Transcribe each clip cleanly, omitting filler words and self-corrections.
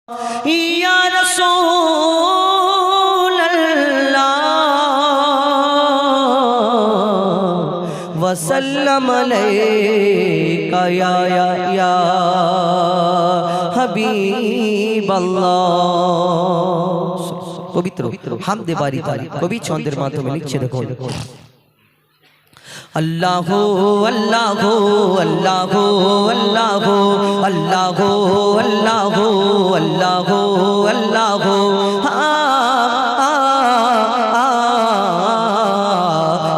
या रसूल अल्लाह वसल्लम अलैका या हबीब अल्लाह। पवित्र हामदे बारी तारीफ कवि छंदेर माध्यमे लिखছে দেখুন अल्लाह अल्लाह अल्लाह अल्लाह अल्लाह अल्लाह अल्लाह अल्लाह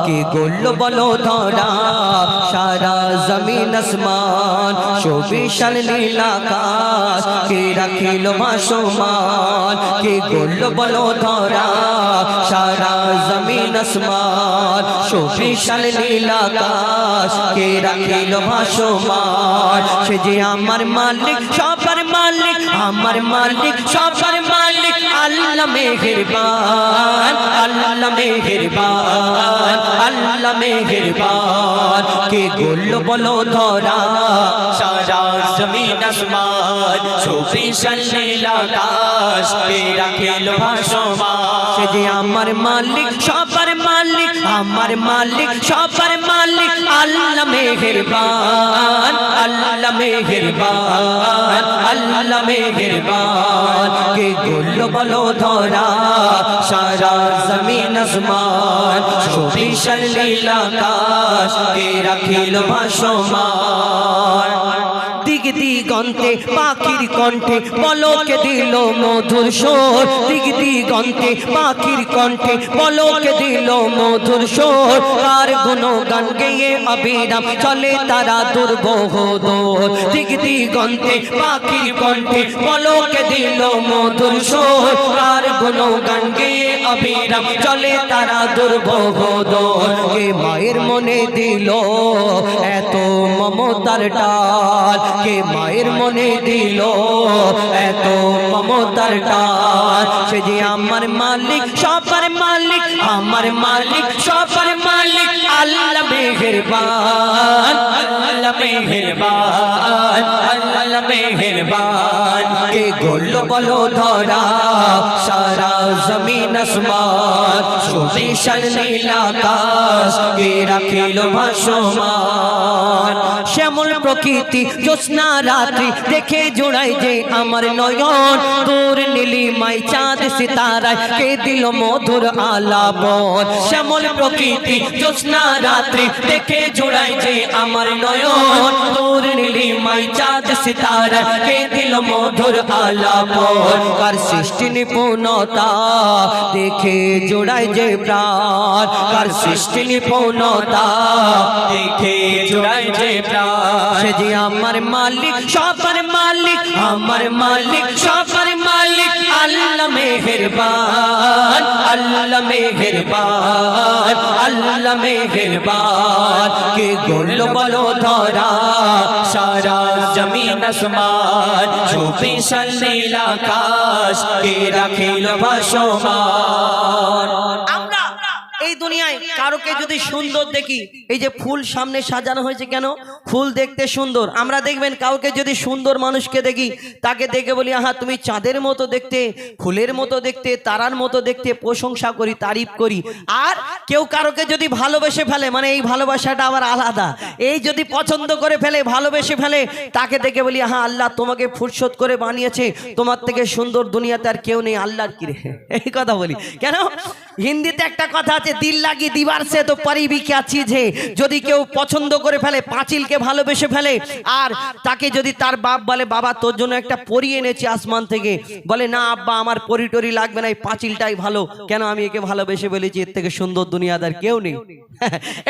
के गोल बोलो धरा सारा जमीन आसमान शोभिशाल नील आकाश के राखिल भासमान के गोल बोलो धरा सारा जमीन आसमान शोभिशाल नील आकाश के राखिल भासमान से जे आमार मालिक सबर मालिक आमार मालिक सबर मालिक अल्लाह मेहरबान अल्लाह मेहरबान अल्लाह मेहरबान के गोल बोलो धरा सारा जमीन आसमान शोभिशाल नील आकाश के राखिल भासमान से जे आमार मालिक सबर मालिक आमार मालिक सबर मालिक अल्लाह मेहरबान अल्लाह मेहरबान अल्लाह मेहरबान के गोल बोलो धरा सारा जमीन आसमान शोभिशाल नील आकाश के राखिल भासमान दिग दिगंते पाखिर कण्ठे पलके दिल मधुर स्वर दिग दिगंते पाखिर कण्ठे पलके दिल मधुर स्वर कार गुणगान गेये अविराम चले तारा दुर्बह दौर दिग दिगंते पाखिर कण्ठे पलके दिल मधुर स्वर कार गुणगान गेये अविराम चले तारा दुर्बह दौर के माয়ের মনে দিল এত মমতার টাল के माয়ের মনে দিল এত মমতার টাল সে যে আমার মালিক সবার মালিক আমার মালিক সবার মালিক আল্লাহ মেহেরবান আল্লাহ মেহেরবান আল্লাহ মেহেরবান কে গোল বলো ধরা সারা জমিন আসমান শোভিশাল নীল আকাশ কে রাখিল ভাসমান শ্যামল প্রকৃতি জ্যোৎস্না রাত্রি দেখে জোড়াই যে আমার নয়ন দূর নীলিমায় চাঁদ সিতারায় কে দিল মধুর আলাপন শ্যামল প্রকৃতি জ্যোৎস্না রাত্রি দেখে জোড়াই যে আমার নয়ন দূর নীলিমায় চাঁদ সিতারায় কে দিল মধুর আলাপন কার সৃষ্টি নিপুণতা দেখে জোড়াই যে প্রাণ কার সৃষ্টি নিপুণতা দেখে জোড়াই যে প্রাণ সে যে আমার মালিক সবার মালিক আমার মালিক সবার মালিক আল্লাহ মেহেরবান আল্লাহ মেহেরবান আল্লাহ মেহেরবান কে গোল বলো ধরা সারা জমিন আসমান শোভিশাল নীল আকাশ কে রাখিল ভাসমান। আমরা এই দুনিয়ায় কারোকে যদি সুন্দর দেখি এই যে ফুল সামনে সাজানো হয়েছে কেন ফুল দেখতে সুন্দর আমরা দেখবেন কাউকে যদি সুন্দর মানুষকে দেখি তাকে দেখে বলি আহা তুমি চাঁদের মতো দেখতে ফুলের মতো দেখতে তারার মতো দেখতে প্রশংসা করি তারিফ করি আর কেউ কারোকে যদি ভালোবেসে ফেলে মানে এই ভালোবাসাটা আবার আলাদা এই যদি পছন্দ করে ফেলে ভালোবেসে ফেলে তাকে দেখে বলি আহা আল্লাহ তোমাকে ফুরসত করে বানিয়েছে তোমার থেকে সুন্দর দুনিয়াতে আর কেউ নেই আল্লাহর কি রে এই কথা বলি কেন হিন্দিতে একটা কথা আছে দিল লাগি দিবার সে তো পরিবি কি চিজ হে যদি কেউ পছন্দ করে ফেলে পাঁচিলকে ভালোবেসে ফেলে আর তাকে যদি তার বাপ বলে বাবা তোর জন্য একটা পরী এনেছি আসমান থেকে বলে না আব্বা আমার পরী টরি লাগবে না এই পাঁচিলটাই ভালো কেন আমি একে ভালোবেসে বলেছি এর থেকে সুন্দর দুনিয়াদার কেউ নেই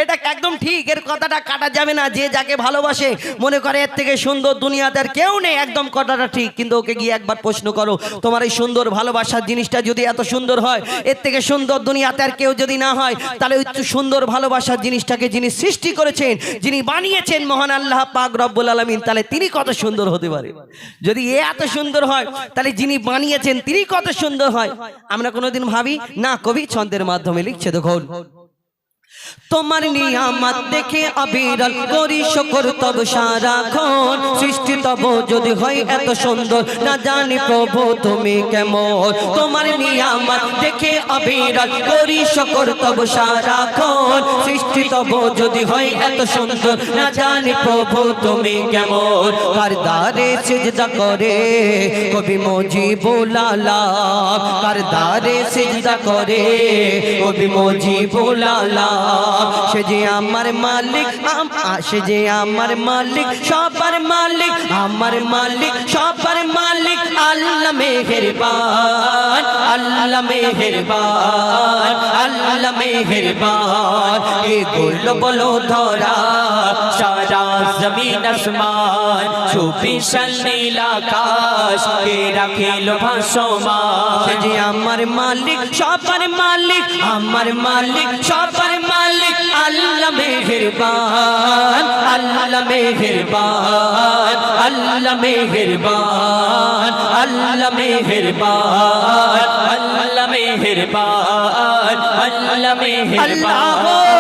এটা একদম ঠিক এর কথাটা কাটা যাবে না যে যাকে ভালোবাসে মনে করে এর থেকে সুন্দর দুনিয়াদার কেউ নেই একদম কথাটা ঠিক কিন্তু ওকে গিয়ে একবার প্রশ্ন করো তোমার এই সুন্দর ভালোবাসার জিনিসটা যদি এত সুন্দর হয় এর থেকে সুন্দর দুনিয়াতে আর কেউ যদি না হয় তাহলে ওই সুন্দর ভালোবাসার জিনিসটাকে যিনি সৃষ্টি করেছেন যিনি বানিয়েছেন মহান আল্লাহ পাক রব্বুল আলামিন তাহলে তিনি কত সুন্দর হতে পারে যদি এ এত সুন্দর হয় তাহলে যিনি বানিয়েছেন তিনি কত সুন্দর হয় আমরা কোনোদিন ভাবি না কবি ছন্দের মাধ্যমে লিখছে দেখুন তোমার নিয়ামত দেখে অবিরল করি শুকর তব সারাক্ষণ সৃষ্টি তব যদি হয় এত সুন্দর না জানি প্রভু তুমি কেমন তোমার নিয়ামত দেখে অবিরল করি শুকর তব সারাক্ষণ সৃষ্টি তব যদি হয় এত সুন্দর না জানি প্রভু তুমি কেমন কার দারে সিজদা করে কবি মুজিবুল আলাম কার দারে সিজদা করে কবি মুজিবুল আলাম সে যে আমার মালিক সে যে আমার মালিক সবার মালিক আমার মালিক সবার মালিক আল্লাহ মেহেরবান আল্লাহ মেহেরবান আল্লাহ মেহেরবান এ গোল বলো ধরা সারা জমিন আসমান সুবিশাল নীল আকাশ কে রাখিল ভাসমান সে যে আমার মালিক সবার মালিক আমার মালিক সবার মালিক আল্লাহ মেহেরবান আল্লাহ মেহেরবান আল্লাহ মেহেরবান আল্লাহ মেহেরবান আল্লাহ মেহেরবান আল্লাহ মেহেরবান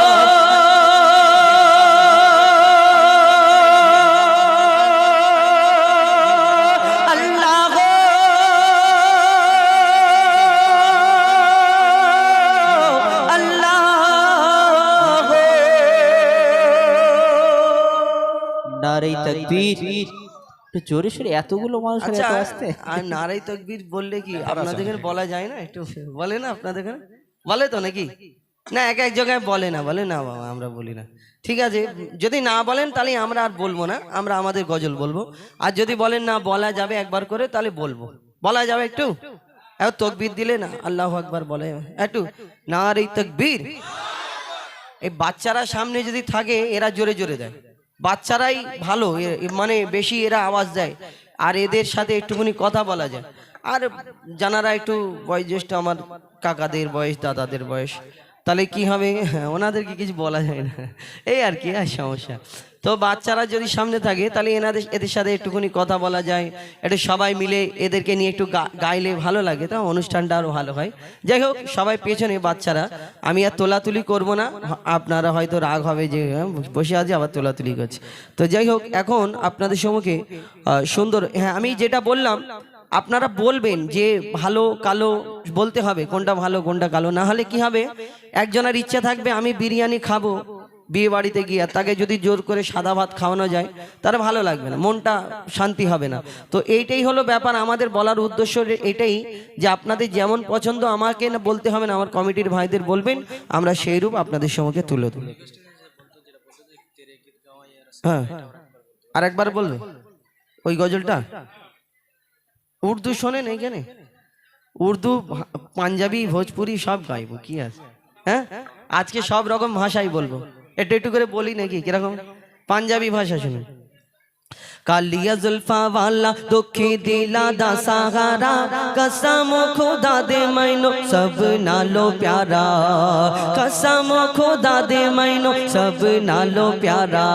নারে তাকবীর একটু জোরে সোরে এতগুলো মানুষ এত আসতে আর নারাই তাকবীর বললে কি আপনাদের এখানে বলা যায় না একটু বলে না আপনাদের এখানে বলে তো নাকি না এক এক জায়গায় বলে না বাবা আমরা বলি না ঠিক আছে যদি না বলেন তাহলে আমরা আর বলবো না আমরা আমাদের গজল বলবো আর যদি বলেন না বলা যাবে একবার করে তাহলে বলবো বলা যাবে একটু তাকবীর দিলে না আল্লাহু আকবার বলে একটু নারাই তাকবীর এই বাচ্চারা সামনে যদি থাকে এরা জোরে জোরে দেয় বাচ্চারাই ভালো মানে বেশি এরা আওয়াজ দেয় আর এদের সাথে একটুখানি কথা বলা যায় আর জানারা একটু বয়োজ্যেষ্ঠ আমার কাকাদের বয়স দাদাদের বয়স তাহলে কি হবে ওনাদেরকে কিছু বলা যায় না এই আর কি আর সমস্যা তো বাচ্চারা যদি সামনে থাকে তাহলে এদের সাথে একটুখানি কথা বলা যায় একটু সবাই মিলে এদেরকে নিয়ে একটু গাইলে ভালো লাগে তো অনুষ্ঠানটা আরও ভালো হয় যাই হোক সবাই পেছনে বাচ্চারা আমি আর তোলাতুলি করব না আপনারা হয়তো রাগ হবে যে বসে আছে আবার তোলাতুলি করছে তো যাই হোক এখন আপনাদের সম্মুখে সুন্দর হ্যাঁ আমি যেটা বললাম আপনারা বলবেন যে ভালো কালো বলতে হবে কোনটা ভালো কোনটা কালো না হলে কি হবে একজনের ইচ্ছা থাকবে আমি বিরিয়ানি খাবো বিয়ে বাড়িতে গিয়ে তাকে যদি জোর করে সাদা ভাত খাওয়ানো যায় তার ভালো লাগবে না মনটা শান্তি হবে না তো এইটাই হলো ব্যাপার আমাদের বলার উদ্দেশ্য এটাই যে আপনাদের যেমন পছন্দ আমাকে না বলতে হবে না আমার কমিটির ভাইদের বলবেন আমরা সেই রূপ আপনাদের সম্মুখে তুলে দেব হ্যাঁ আরেকবার বলবে ওই গজলটা উর্দু শোনেন এইখানে উর্দু পাঞ্জাবি ভোজপুরি সব গাইবো কি আছে হ্যাঁ আজকে সব রকম ভাষাই বলবো একটু একটু করে বলি নাকি কিরকম পাঞ্জাবি ভাষা শুনুন कालिया जुल्फा वाला दुखी दिला दा सहारा कसम खुदा दे मैनो सब नालो प्यारा कसम खुदा दे मैनो सब नालो प्यारा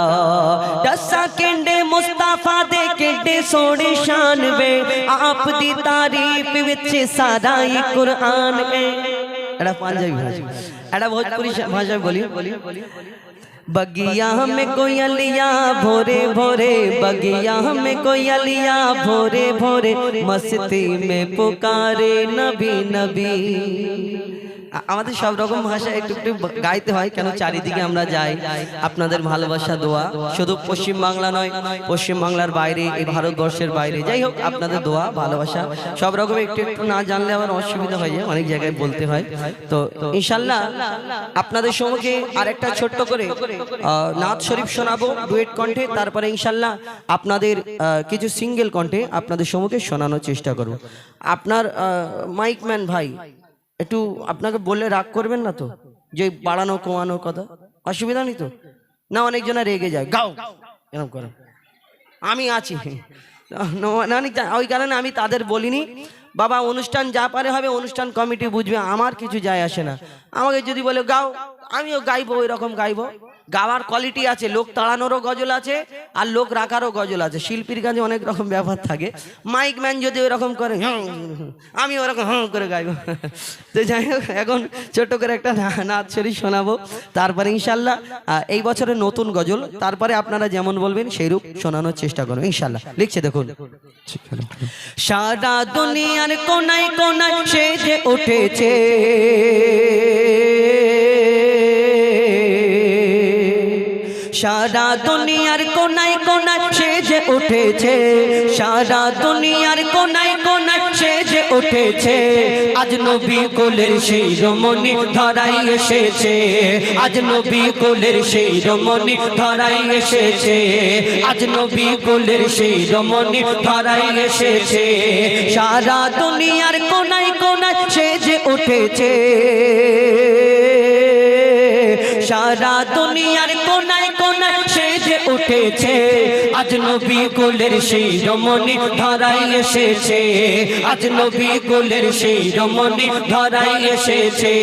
दसा केंडे मुस्तफा दे केंडे सोने शान वे आप दी तारीफ विच सारा ही कुरान है एड़ा पंजाबी भाषा एड़ा भोजपुरी भाषा बोली बगिया में कोयलिया भोरे भोरे बगिया में कोयलिया भोरे भोरे मस्ती में पुकारे नबी नबी আমাদের সব রকম ভাষা একটু একটু গাইতে হয় কেন চারিদিকে আমরা যাই আপনাদের ভালোবাসা দোয়া শুধু পশ্চিম বাংলা নয় পশ্চিম বাংলার বাইরে এই ভারতবর্ষের বাইরে যাই হোক আপনাদের দোয়া ভালোবাসা সব রকম একটু একটু না জানলে আমার অসুবিধা হয়ে যায় অনেক জায়গায় বলতে হয় তো ইনশাআল্লাহ আপনাদের সম্মুখে আরেকটা ছোট্ট করে নাত শরীফ শোনাবো ডুয়েট কণ্ঠে তারপরে ইনশাআল্লাহ আপনাদের কিছু সিঙ্গেল কণ্ঠে আপনাদের সম্মুখে শোনানোর চেষ্টা করব আপনার মাইকম্যান ভাই একটু আপনাকে বললে রাগ করবেন না তো যে বাড়ানো কমানোর কথা অসুবিধা নেই তো না অনেকজনা রেগে যায় গাও এরকম করো আমি আছি ওই কারণে আমি তাদের বলিনি বাবা অনুষ্ঠান যা পারে হবে অনুষ্ঠান কমিটি বুঝবে আমার কিছু যায় আসে না আমাকে যদি বলে গাও আমিও গাইবো ওই রকম গাইবো গাওয়ার কোয়ালিটি আছে, লোক তাড়ানোরও গজল আছে আর লোক রাখারও গজল আছে। শিল্পীর কাছে অনেক রকম ব্যাপার থাকে। মাইক ম্যান যদি ওরকম করে আমি ওরকম করে গাইব। তো যাই হোক, এখন ছোট করে একটা নাচ শরীর শোনাবো, তারপরে ইনশাল্লাহ এই বছরের নতুন গজল, তারপরে আপনারা যেমন বলবেন সেইরূপ শোনানোর চেষ্টা করুন ইনশাল্লাহ। লিখছে দেখুন, সারা দুনিয়ার কোনায় কোনায় সেজে উঠেছে সারা দুনিয়ার কোনায় কোনায় সেজে উঠেছে সারা দুনিয়ার কোনায় কোনায় সেজে উঠেছে আজ নবী কোলের সেই রমণী ধরাই এসেছে আজ নবী কোলের সেই রমণী ধরাই এসেছে আজ নবী কোলের সেই রমণী ধরাই এসেছে সারা দুনিয়ার কোনায় কোনায় সেজে উঠেছে সারা দুনিয়ার কোনায় কোনায় সেজে উঠেছে আজ নবী কোলের সেই রমণী ধরাই এসেছে আজ নবী কোলের সেই রমণী ধরাই এসেছে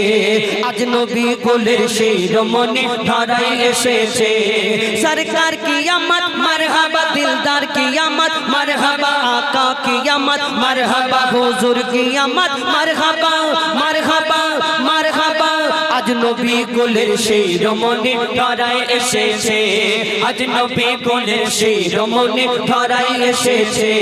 আজ নবী কোলের সেই রমণী ধরাই এসেছে সরকার কিয়ামত মারহাবা দিলদার কিয়ামত মারহাবা আকা কিয়ামত মারহাবা হুজুর কিয়ামত মারহাবা মারহাবা মারহাবা আজ নবী কোলের সেই রমণী ধরাই এসেছে আজ নবী কোলের সেই রমণী ধরাই এসেছে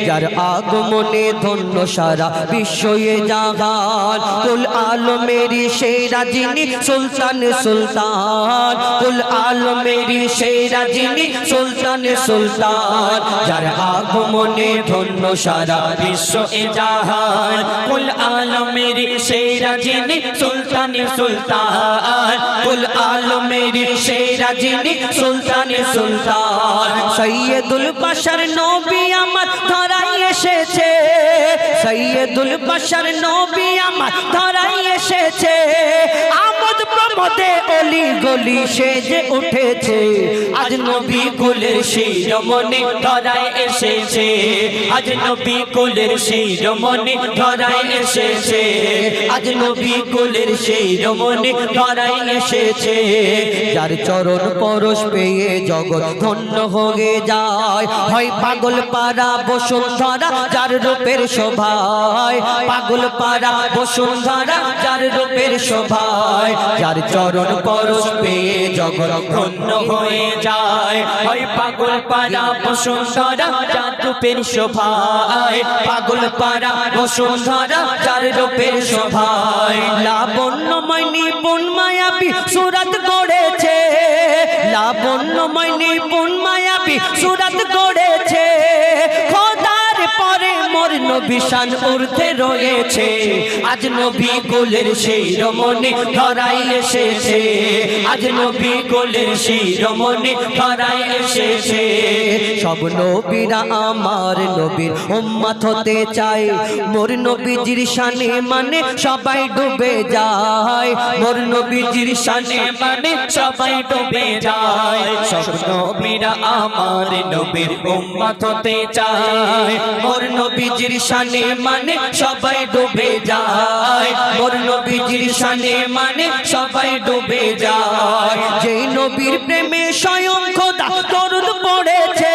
যার আগমনে ধন্য সারা বিশ্বয়ে জাহান কুল আলমেরি সেরা যিনি সুলতান সুলতান কুল আলমেরি সেরা যিনি সুলতান সুলতান যার আগমনে ধন্য সারা বিশ্বয়ে জাহান কুল আলমেরি সেরা যিনি সুলতান সুলতান কুল আলমেরি সেরা যিনি সুলতান সুলতান সৈয়দুল বাশার নবী আমার ধরাই এসেছে সৈয়দুল বাশার নবী আমার ধরাই এসেছে আমোদ প্রমোদে অলি গলি সেজে উঠেছে আজ নবী কোলের সেই রমণী ধরাই এসেছে আজ নবী কোলের সেই রমণী ধরাই এসেছে আজ নবী কোলের সেই রমণী ধরাই এসেছে যার চরণ পরশ পেয়ে জগৎ ধন্য হয়ে যায় হয় পাগল পাড়া বসুন্ধরা যার রূপের শোভায় পাগল পাড়া বসুন্ধরা যার রূপের শোভায় যার চরণ পরশ পেয়ে জগৎ ধন্য হয়ে যায় হয় পাগল পাড়া বসুন্ধরা যার রূপের শোভায় পাগল পাড়া বসুন্ধরা যার রূপের শোভায় লাবণ্যময় নিপুণ মায়াবী সুরত গড়েছে লাবণ্যময় নিপুণ মায়াবী সুরত গড়েছে খোদার পরে মোর নবী শান ঊর্ধ্বে রয়েছে আজ নবী কোলের সেই রমণী ধরাই এসেছে আজ নবী কোলের সেই রমণী ধরাই এসেছে সব নবীরা আমার নবীর উম্মত হতে চায় মোর নবীজির শানে মানে সবাই ডুবে যায় মোর নবীজির শানে মানে সবাই ডুবে যায় সব নবীরা আমার নবীর উম্মত হতে চায় মোর নবীজির শানে মানে সবাই ডুবে যায় মোর নবীজির শানে মানে সবাই ডুবে যায় যেই নবীর প্রেমে স্বয়ং খোদা দরুদ পড়েছে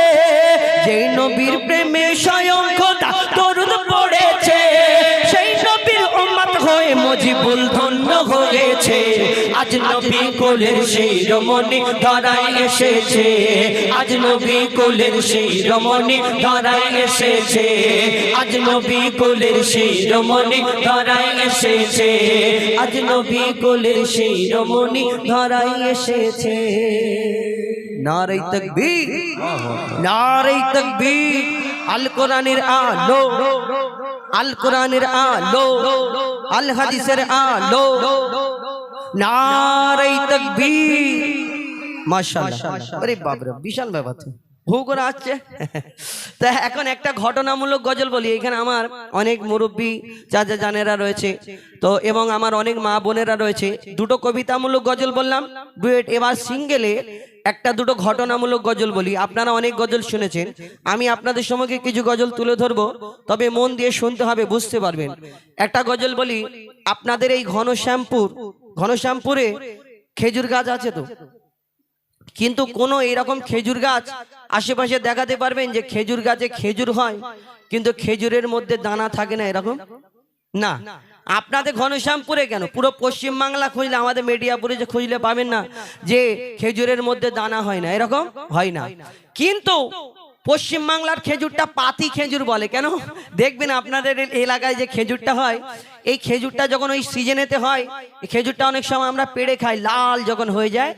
যেই নবীর প্রেমে স্বয়ং খোদা দরুদ পড়েছে সেই নবীর উম্মত হয়ে মুজিবুল ধন্য হয়েছে আজ নবী কোলের সেই রমণী ধরাই এসেছে আজ নবী কোলের সেই রমণী ধরাই এসেছে আজ নবী কোলের সেই রমণী ধরাই এসেছে আজ নবী কোলের সেই রমণী ধরাই এসেছে নারে তাকবীর নারে তাকবীর আল কোরআনের আলো আল কোরআনের আলো আল হাদিসের আলো নারে তাকবীর মাশাআল্লাহ আরে বাপ রে বিশাল ব্যাপার হু করে আসছে তা এখন একটা ঘটনামূলক গজল বলি এখানে আমার অনেক মুরব্বী চাচা জানেরা রয়েছে তো এবং আমার অনেক মা বোনেরা রয়েছে দুটো কবিতামূলক গজল বললাম ডুয়েট এবার সিঙ্গেলে একটা দুটো ঘটনামূলক গজল বলি আপনারা অনেক গজল শুনেছেন আমি আপনাদের সম্মুখে কিছু গজল তুলে ধরবো তবে মন দিয়ে শুনতে হবে বুঝতে পারবেন একটা গজল বলি আপনাদের এই ঘনশ্যামপুরে খেজুর গাছ আছে তো কিন্তু কোনো এরকম খেজুর গাছ আশেপাশে দেখাতে পারবেন যে খেজুর গাছে খেজুর হয় কিন্তু খেজুরের মধ্যে দানা থাকে না, এরকম না। আপনাদের ঘনশ্যামপুরে কেন, পুরো পশ্চিম বাংলা খুঁজলে, আমাদের মেডিয়াপুরে যে খুঁজলে পাবেন না যে খেজুরের মধ্যে দানা হয় না, এরকম হয় না। কিন্তু পশ্চিম বাংলার খেজুরটা পাতি খেজুর বলে কেন, দেখবেন আপনাদের এলাকায় যে খেজুরটা হয়, এই খেজুরটা যখন ওই সিজনেতে হয়, এই খেজুরটা অনেক সময় আমরা পেড়ে খাই, লাল যখন হয়ে যায়।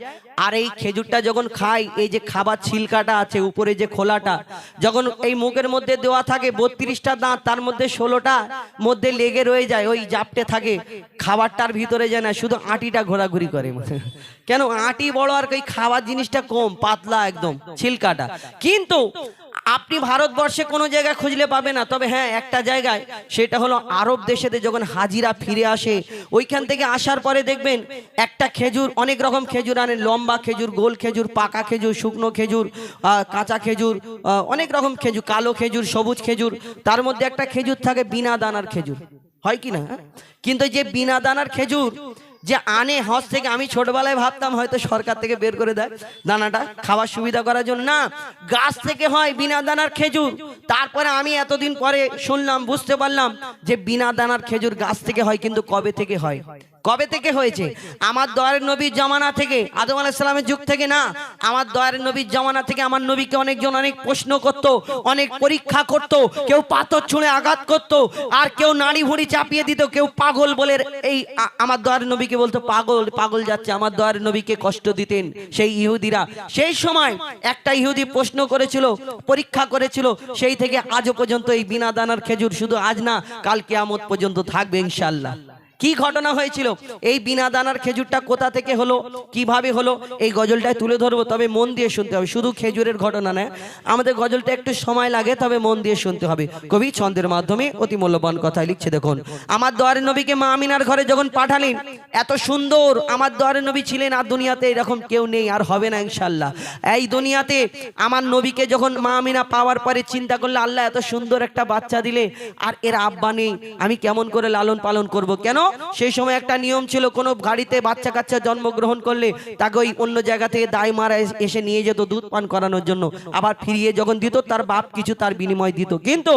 আর এই খেজুরটা যখন খাই, এই যে খাবার ছিলকাটা আছে উপরে যে খোলাটা, যখন এই মুখের মধ্যে দেওয়া থাকে 32টা দাঁত, তার মধ্যে 16টা মধ্যে লেগে রয়ে যায়, ওই জাপটে থাকে, খাবারটার ভিতরে যায় না, শুধু আটিটা ঘোরাঘুরি করে। কেন, আটি বড় আর এই খাবার জিনিসটা কম, পাতলা একদম ছিলকাটা। কিন্তু আপনি ভারতবর্ষে কোনো জায়গায় খুঁজলে পাবে না, তবে হ্যাঁ একটা জায়গায়, সেটা হলো আরব দেশেতে যখন হাজিরা ফিরে আসে, ওইখান থেকে আসার পরে দেখবেন একটা খেজুর, অনেক রকম খেজুর আনে, লম্বা খেজুর, গোল খেজুর, পাকা খেজুর, শুকনো খেজুর, কাঁচা খেজুর, অনেক রকম খেজুর, কালো খেজুর, সবুজ খেজুর, তার মধ্যে একটা খেজুর থাকে বিনা দানার খেজুর, হয় কি না? কিন্তু যে বিনা দানার খেজুর যে আনে হজ থেকে, আমি ছোটবেলায় ভাবতাম হয়তো সরকার থেকে বের করে দেয় দানাটা খাওয়ার সুবিধা করার জন্য, না, গাছ থেকে হয় বিনা দানার খেজুর। তারপরে আমি এতদিন পরে শুনলাম, বুঝতে পারলাম যে বিনা দানার খেজুর গাছ থেকে হয়, কিন্তু কবে থেকে হয়, কবে থেকে হয়েছে? আমার দয়ার নবীর জামানা থেকে, আদম আলাইহিস সালামের যুগ থেকে না, আমার দয়ার নবীর জামানা থেকে আমার নবীকে অনেকজন অনেক প্রশ্ন করত, অনেক পরীক্ষা করত, কেউ পাথর ছুঁড়ে আঘাত করত, আর কেউ নাড়ি ভুঁড়ি চাপিয়ে দিত, কেউ পাগল বলে এই আমার দয়ার নবীকে বলতো পাগল, পাগল যাচ্ছে, আমার দয়ার নবীকে কষ্ট দিতেন সেই ইহুদিরা। সেই সময় একটা ইহুদি প্রশ্ন করেছিল, পরীক্ষা করেছিল, সেই থেকে আজও পর্যন্ত এই বিনা দানার খেজুর শুধু আজ না, কাল কিয়ামত পর্যন্ত থাকবে ইনশাআল্লাহ। কি ঘটনা হয়েছিল, এই বিনা দানার খেজুরটা কোথা থেকে হলো, কিভাবে হলো, এই গজলটায় তুলে ধরবো, তবে মন দিয়ে শুনতে হবে। শুধু খেজুরের ঘটনা নয়, আমাদের গজলটা একটু সময় লাগে, তবে মন দিয়ে শুনতে হবে। কবি ছন্দের মাধ্যমে অতি মূল্যবান কথাই লিখছে, দেখুন। আমার দয়ার নবীকে মা আমিনার ঘরে যখন পাঠালেন, এত সুন্দর আমার দয়ার নবী ছিলেন, আর দুনিয়াতে এরকম কেউ নেই, আর হবে না ইনশাআল্লাহ। এই দুনিয়াতে আমার নবীকে যখন মা আমিনা পাওয়ার পরে চিন্তা করলে, আল্লাহ এত সুন্দর একটা বাচ্চা দিলে, আর এর আব্বা নেই, আমি কেমন করে লালন পালন করব? কেন, সেই সময় একটা নিয়ম ছিল, কোনো গাড়িতে বাচ্চা কাচ্চা জন্মগ্রহণ করলে তাকে ওই অন্য জায়গা থেকে দায় মারা এসে নিয়ে যেত দুধ পান করানোর জন্য, আবার ফিরিয়ে যখন দিত তার বাপ কিছু তার বিনিময় দিত। কিন্তু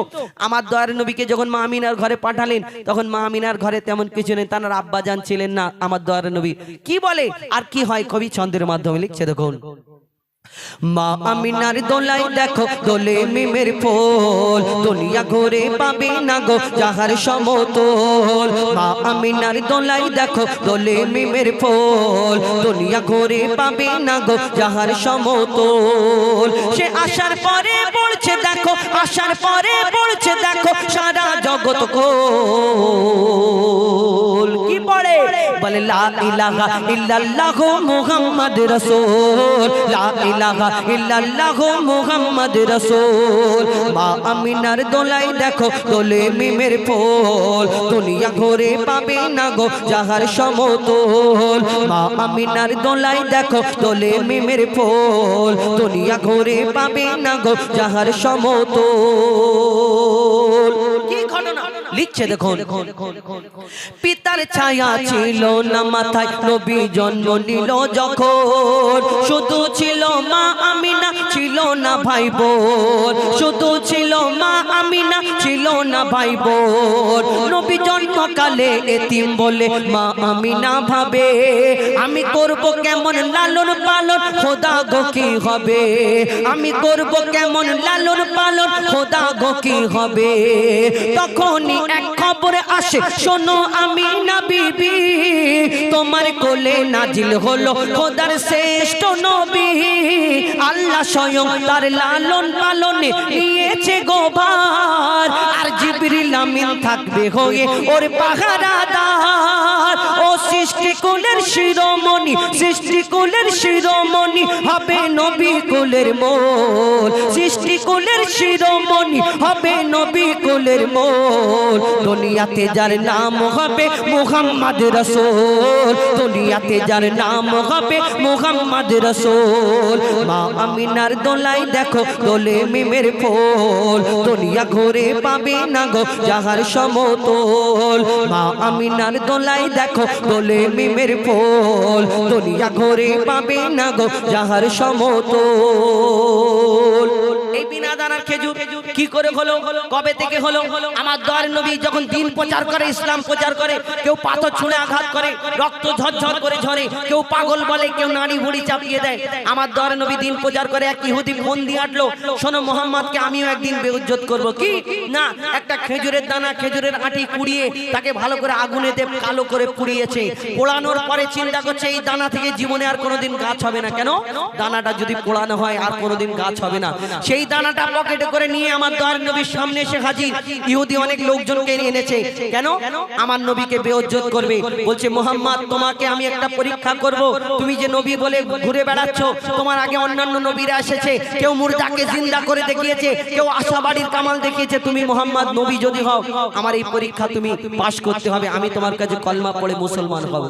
আমার দয়ার নবীকে যখন মা আমিনার ঘরে পাঠালেন, তখন মা আমিনার ঘরে তেমন কিছু নেই, তার আব্বা জান ছিলেন না। আমার দয়ার নবী কি বলে আর কি হয়, কবি ছন্দের মাধ্যমে লিখছে, দেখুন। মা আমিনার দোলাই দেখো, দোলে মিমের ফুল, দুনিয়া ঘুরে পাবে না গো যাহার সমতল। মা আমিনার দোলাই দেখো, দোলে মিমের ফুল, দুনিয়া ঘুরে পাবে না গো যাহার সমতল। সে আসার পরে পড়ছে দেখো, আসার পরে পড়ছে দেখো সারা জগৎ কোল। কি পড়ে, বলে লা ইলাহা ইল্লাল্লাহু মুহাম্মদ রাসূল, লা ইলাহা ইল্লাল্লাহু মুহাম্মদ রাসূল। মা আমিনার দোলাই দেখো, দোলে মিমের ফুল, দুনিয়া ঘুরে পাবে না গো যাহার সমতল। মা আমিনার দোলাই দেখো, দোলে মিমের ফুল, দুনিয়া ঘুরে পাবে না গো যাহার সমতল। কি ঘটনা লিখছে, দেখুন। পিতার ছায়া ছিল না মাথায়, নবী জন্ম নিল যখন, শুধু ছিল মা আমিনা, ছিল না ভাই বোন, শুধু ছিল মা আমিনা, ছিল না ভাই বোন। নবী জন্মকালে এতিম বলে মা আমিনা ভাবে, আমি করব কেমন লালন পালন, খোদা গো কি হবে, আমি করব কেমন লালন পালন, খোদা গো কি হবে। তখনই এক খবর আসে, শোনো আমিনা বিবি, তোমার কোলে নাজিল হলো খোদার শ্রেষ্ঠ নবী। আল্লাহ স্বয়ং তার লালন পালনে নিয়েছে গোভার, আর জিবরিল আমিন থাকবে হয়ে ওর পাহারাদার। ও সৃষ্টি কুলের শিরোমণি, সৃষ্টি কুলের শিরোমণি হবে নবী কুলের মোল, সৃষ্টি কুলের শিরোমণি হবে নবী কুলের মোল। দুনিয়াতে যার নাম হবে মুহাম্মদ রাসূল, দুনিয়াতে যার নাম হবে মুহাম্মদ রাসূল। মা আমিনার দোলাই দেখো দোলে মিমের ফুল, দুনিয়া ঘুরে পাবে না গো যাহার সমতল। মা আমিনার দোলাই দেখো দোলে মিমের ফুল, দুনিয়া ঘুরে পাবে না গো যাহার সমতল। এই বিনা দানার খেজুর কি করে হলো, কবে থেকে হলো? আমার দয়ার নবী যখন দিন প্রচার করে, ইসলাম প্রচার করে, কেউ পাথর ছুঁড়ে আঘাত করে, রক্ত ঝরঝর করে ঝরে, কেউ পাগল বলে, কেউ নাড়ি ভুড়ি চাপিয়ে দেয়। আমার দয়ার নবী দিন প্রচার করে, এক ইহুদি ফোন দিয়ে আটলো, শোনো মোহাম্মদকে আমিও একদিন বেইজ্জত করব। কি না, একটা খেজুরের দানা, খেজুরের আটি কুড়িয়ে তাকে ভালো করে আগুনে দিয়ে কালো করে পুড়িয়েছে। পোড়ানোর পরে চিন্তা করছে এই দানা থেকে জীবনে আর কোনোদিন গাছ হবে না। কেন? দানাটা যদি পোড়ানো হয় আর কোনোদিন গাছ হবে না। সেই দানাটা পকেটে করে নিয়ে আমার দয়ার নবীর সামনে এসে হাজির। ইহুদি অনেক লোকজনকে এনেছে, কেন? আমার নবীকে বেইজ্জত করবে। বলছে মোহাম্মদ, তোমাকে আমি একটা পরীক্ষা করব। তুমি যে নবী বলে ঘুরে বেড়াচ্ছ, তোমার আগে অন্যান্য নবীরা এসেছে, কেউ মুর্দাকে জিন্দা করে দেখিয়েছে, কেউ আশাবাড়ির কামাল দেখিয়েছে। তুমি মোহাম্মদ নবী যদি হও, আমার এই পরীক্ষা তুমি পাশ করতে হবে, আমি তোমার কাছে কলমা পড়ে মুসলমান হব।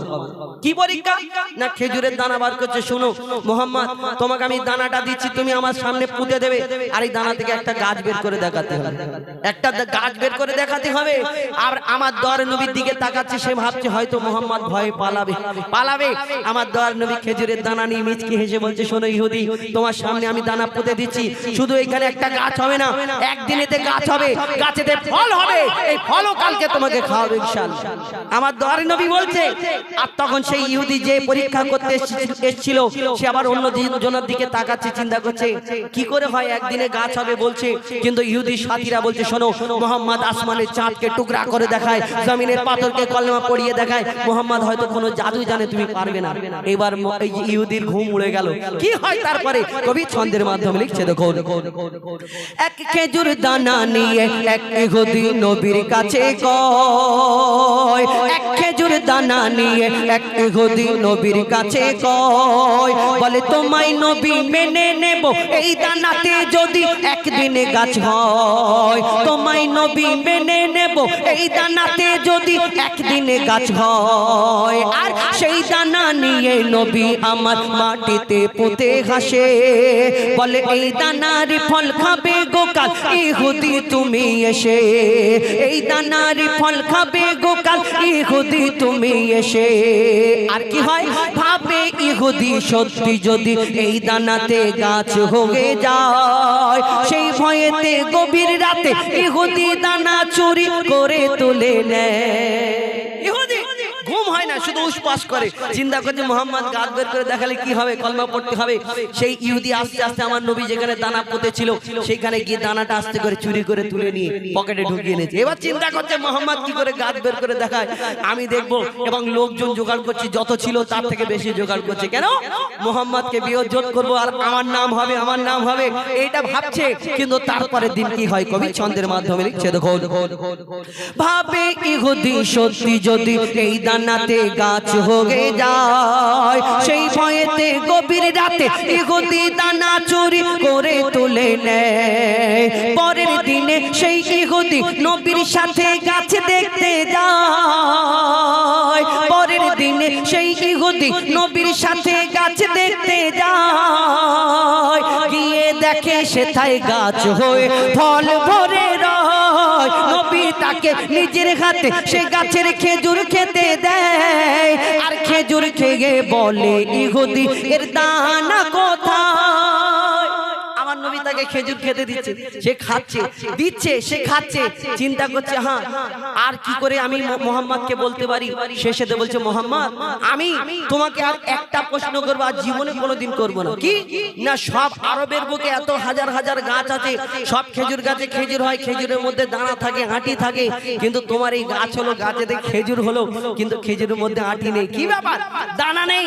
কি পরীক্ষা? না, খেজুরের দানা বার করছে। শুনো মোহাম্মদ, তোমাকে আমি দানাটা দিচ্ছি, তুমি আমার সামনে পুঁতে দেবে, আর এই দানা থেকে একটা গাছ বের করে দেখাতে হবে, একটা গাছ বের করে দেখাতে হবে। আর আমার দয়ার নবীর দিকে তাকাচ্ছে, সে ভাবছে হয়তো মোহাম্মদ ভয়ে পালাবে। আমার দয়ার নবী খেজুরের দানা নিয়ে মিচকি হেসে বলছে, শোনো ইহুদি, তোমার সামনে আমি দানা পুঁতে দিচ্ছি, শুধু এখানে একটা গাছ হবে না, একদিনেতে গাছ হবে, গাছেতে ফল হবে, এই ফলও কালকে তোমাকে খাওয়াবে ইনশাআল্লাহ। আমার দয়ার নবী বলছে। আর তখন সেই ইহুদি যে পরীক্ষা করতে এসেছিল, সে আবার অন্য জনের দিকে তাকাচ্ছে, চিন্তা করছে কি করে হয় একদিনে গাছ হবে বলছে। কিন্তু ইহুদি সাথীরা বলছে, শোনো মোহাম্মদ আসমানের চাঁদকে টুকরা করে দেখায়, জমিনের পাথরকে কলমা পড়িয়ে দেখায়, মোহাম্মদ হয়তো কোনো জাদু জানে, তুমি পারবে না। এবার এই ইহুদির ঘুম উড়ে গেল। কি হয় তারপরে কবি ছন্দের মাধ্যমে লিখছে, দেখো। এক খেজুর দানা নিয়ে এক ইহুদি নবীর কাছে কয়, এক খেজুর দানা নিয়ে এক ইহুদি নবীর কাছে কয়, বলে তোমায় নবী মেনে নেব এই দানাতে যদি একদিনে গাছ হয়, তোমায় নবী মেনে নেব এই দানাতে যদি একদিনে গাছ হয়। আর সেই দানা নিয়ে নবী আমার মাটিতে পুঁতে ঘাসে, বলে এই দানার ফল খাবে গোকাল ইহুদি তুমি এসে, এই দানার ফল খাবে গোকাল ইহুদি তুমি এসে। আর কি হয়? ভাবে ইহুদি সত্যি যদি এই দানাতে গাছ হয়ে যায়, সেই ভয়েতে গভীর রাতে ইহুদি দানা চুরি করে তুলে নেয়। ইহুদি ঘুম হয় না, শুধু উসপাস করে, চিন্তা করছে মোহাম্মদ গাছ বের করে দেখালে কি হবে, কলমা পড়তে হবে। সেই ইহুদি আস্তে আস্তে আমার নবী যেখানে দানা পুঁতে ছিল সেখানে গিয়ে দানাটা আস্তে করে চুরি করে তুলে নিয়ে পকেটে ঢুকিয়ে নিয়েছে। এবার চিন্তা করছে মোহাম্মদ কি করে গাছ বের করে দেখায়, আমি দেখবো। এবং লোকজন জোগাড় করছে, যত ছিল তার থেকে বেশি জোগাড় করছে। কেন? মোহাম্মদকে বেইজ্জত করবো আর আমার নাম হবে, আমার নাম হবে, এইটা ভাবছে। কিন্তু তারপরের দিন কি হয় কবি ছন্দের মাধ্যমে লিখছে, দেখো। ভাবে ইহুদি সত্যি যদি এই দানাতে গাছ হয়ে যায়, সেই ভয়েতে গভীর রাতে ইহুদি দানা চুরি করে তুলে নেয়। পরের দিনে সেই ইহুদি নবীর সাথে গাছ দেখতে যায়, পরের দিনে সেই ইহুদি নবীর সাথে গাছ দেখতে যায়, গিয়ে দেখে সেথায় গাছ হয়ে ফল ভরে রয়। নবী তাকে নিজের হাতে সেই গাছের খেজুর খেতে দেয়, আর খেজুর খেয়ে বলে ইহুদি এর দানা কোথায়? আমার নবী তাকে খেজুর খেতে দিচ্ছে, সে খাচ্ছে, দিচ্ছে, সে খাচ্ছে, চিন্তা করছে হ্যাঁ আর কি করে আমি মোহাম্মদকে বলতে পারি। শেষেতে বলছে, মোহাম্মদ আমি তোমাকে আর একটা প্রশ্ন করবো, আর জীবনে কোনোদিন করবো না। কি না, সব আরবের বুকে এত হাজার হাজার গাছ আছে, সব খেজুর গাছে খেজুর হয়, খেজুরের মধ্যে দানা থাকে, আঁটি থাকে, কিন্তু তোমার এই গাছ হলো, গাছেতে খেজুর হলো, কিন্তু খেজুরের মধ্যে আঁটি নেই। কি ব্যাপার? দানা নেই।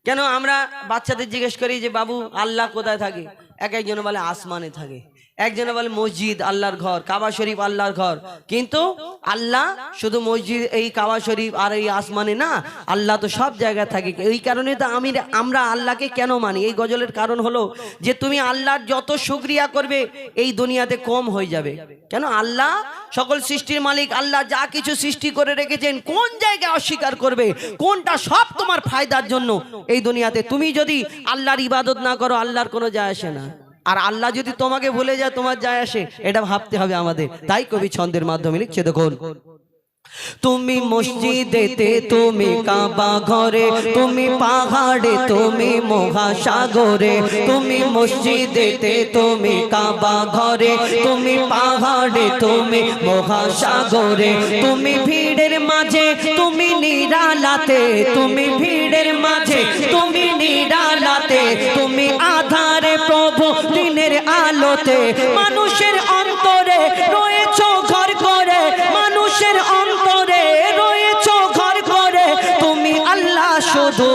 কেন আমরা বাচ্চাদের জিজ্ঞেস করি যে বাবু আল্লাহ কোথায় থাকে, এক একজনে বলে আসমানে থাকে, একজনে বলে মসজিদ আল্লাহর ঘর, কাবা শরীফ আল্লাহর ঘর। কিন্তু আল্লাহ শুধু মসজিদ এই কাবা শরীফ আর এই আসমানে না, আল্লাহ তো সব জায়গায় থাকে। এই কারণে তো আমরা আল্লাহকে কেন মানি, এই গজলের কারণ হলো যে তুমি আল্লাহর যত শুকরিয়া করবে এই দুনিয়াতে কম হয়ে যাবে। কেন আল্লাহ সকল সৃষ্টির মালিক, আল্লাহ যা কিছু সৃষ্টি করে রেখেছেন, কোন জায়গায় অস্বীকার করবে, কোনটা সব তোমার ফায়দার জন্য এই দুনিয়াতে। তুমি যদি আল্লাহর ইবাদত না করো আল্লাহর কোনো যায় আসে না, আর আল্লাহ যদি তোমাকে ভুলে যায় তোমার যায় আসে, এটা ভাবতে হবে আমাদের। তাই কবি ছন্দের মাধ্যমে লিখছে, দেখুন তুমি মসজিদেতে, তুমি কাবা ঘরে, তুমি পাহাড়ে, তুমি মহাসাগরে। তুমি মসজিদেতে, তুমি কাবা ঘরে, তুমি পাহাড়ে, তুমি মহাসাগরে। তুমি ভিড়ের মাঝে, তুমি নিরালাতে, তুমি ভিড়ের মাঝে, তুমি নিরালাতে। তুমি আধারে প্রভু, দিনের আলোতে। মানুষের অন্তরে রয়েছো ঘর করে, মানুষের অন্তরে রয়েছো ঘর করে। তুমি আল্লাহ শুধু,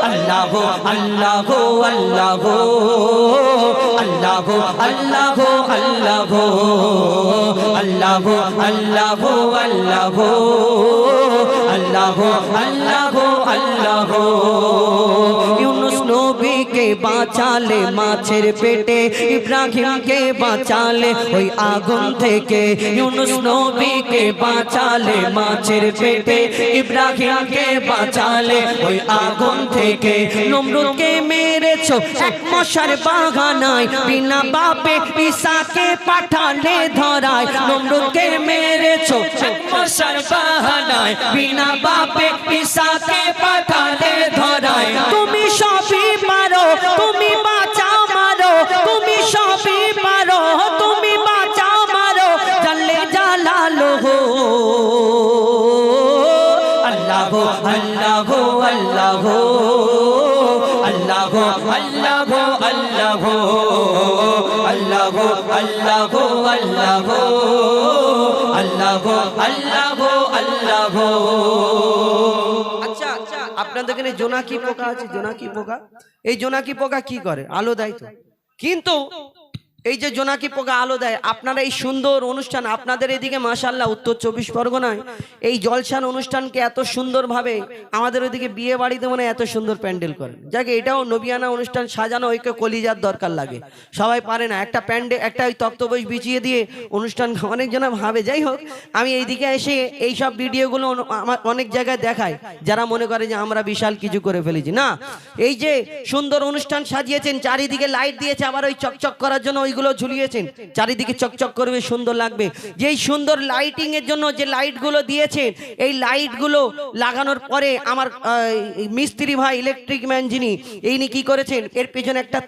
আল্লাহ আল্লাহ আল্লাহ আল্লাহ আল্লাহ আল্লাহ আল্লাহ আল্লাহ আল্লাহ আল্লাহ আল্লাহ আল্লাহ। ইউনুস নবীকে বাঁচালে মাছের পেটে, ইব্রাহিমকে বাঁচালে ওই আগুন থেকে। ইউনুস নবীকে বাঁচালে মাছের পেটে, ইব্রাহিমকে বাঁচালে ওই আগুন থেকে। নমরুদকে মেরেছো এক মশার বাগানায়, বিনা বাপে ঈসাকে পাঠালে ধরায়। নমরুদকে মেরেছো এক মশার বাগানায়, বিনা বাপে ঈসাকে পাঠালে ধরায়। তুমি সবই পারো, তুমি বাঁচাও মারো, তুমি সবই পারো, তুমি বাঁচাও মারো। জাল্লে জালালুহু আল্লাহ আল্লাহ আল্লাহ আল্লাহ আল্লাহ আল্লাহ আল্লাহ আল্লাহ আল্লাহ আল্লাহ আল্লাহ আল্লাহ। আচ্ছা আপনাদের এখানে জোনাকি পোকা আছে, জোনাকি পোকা, এই জোনাকি পোকা কি করে? আলো দেয় তো। কিন্তু এই যে জোনাকি পোকা আলো দেয়, আপনারা এই সুন্দর অনুষ্ঠান, আপনাদের এদিকে মাশাআল্লাহ উত্তর 24 পরগনায় এই জলসান অনুষ্ঠানকে এত সুন্দরভাবে, আমাদের ওইদিকে বিয়ে বাড়িতে মনে এত সুন্দর প্যান্ডেল করেন। যাকে এটাও নবিয়ানা অনুষ্ঠান সাজানো, ওইকে কলিজার দরকার লাগে, সবাই পারে না। একটা প্যান্ডেল, একটা ওই তক্তপোষ বিছিয়ে দিয়ে অনুষ্ঠান অনেকজনা ভাবে। যাই হোক, আমি এইদিকে এসে এইসব ভিডিওগুলো আমার অনেক জায়গায় দেখাই, যারা মনে করে যে আমরা বিশাল কিছু করে ফেলেছি। না, এই যে সুন্দর অনুষ্ঠান সাজিয়েছেন, চারিদিকে লাইট দিয়েছে, আবার ওই চকচক করার জন্য গুলো ঝুলিয়েছেন, চারিদিকে চকচক করবে, সুন্দর লাগবে। যেই সুন্দর লাইটিং এর জন্য যে লাইট গুলো দিয়েছেন, এই লাইট গুলো লাগানোর পরে আমার মিস্ত্রি ভাই, ইলেকট্রিক ম্যান যিনি, ইনি কি করেছেন, এর পেছনে একটা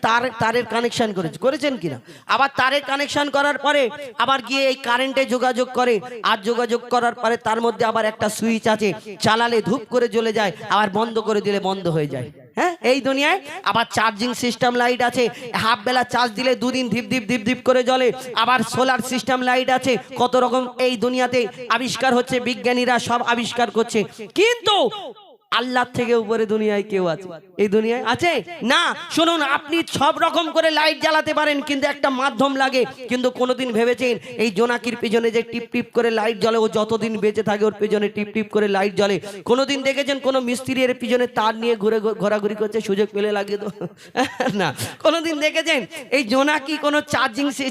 তারের কানেকশন করেছেন কিনা। আবার তারের কানেকশন করার পরে আবার গিয়ে এই কারেন্টে যোগাযোগ করে, আর যোগাযোগ করার পরে তার মধ্যে আবার একটা সুইচ আছে, চালালে ধূপ করে জ্বলে যায়, আবার বন্ধ করে দিলে বন্ধ হয়ে যায়। হ্যাঁ, এই দুনিয়ায় আবার চার্জিং সিস্টেম লাইট আছে, হাফ বেলা চার্জ দিলে দুদিন ধীপ ধীপ ধীপ ধীপ করে জ্বলে। আবার সোলার সিস্টেম লাইট আছে, কত রকম এই দুনিয়াতে আবিষ্কার হচ্ছে, বিজ্ঞানীরা সব আবিষ্কার করছে। কিন্তু আল্লাহ থেকে উপরে দুনিয়ায় কেউ আছে? এই দুনিয়ায় আছে না। শুনুন, আপনি সব রকম করে লাইট জ্বালাতে পারেন, কিন্তু একটা মাধ্যম লাগে। কিন্তু কোনোদিন ভেবেছেন এই জোনাকির পিছনে যে টিপ টিপ করে লাইট জ্বলে, ও যতদিন বেঁচে থাকে ওর পিছনে টিপ টিপ করে লাইট জ্বলে? কোনোদিন দেখেছেন কোনো মিস্ত্রি এর পিছনে তার নিয়ে ঘোরাঘুরি করছে, সুযোগ পেলে লাগিয়ে তো? না। কোনোদিন দেখেছেন এই জোনাকি কোনো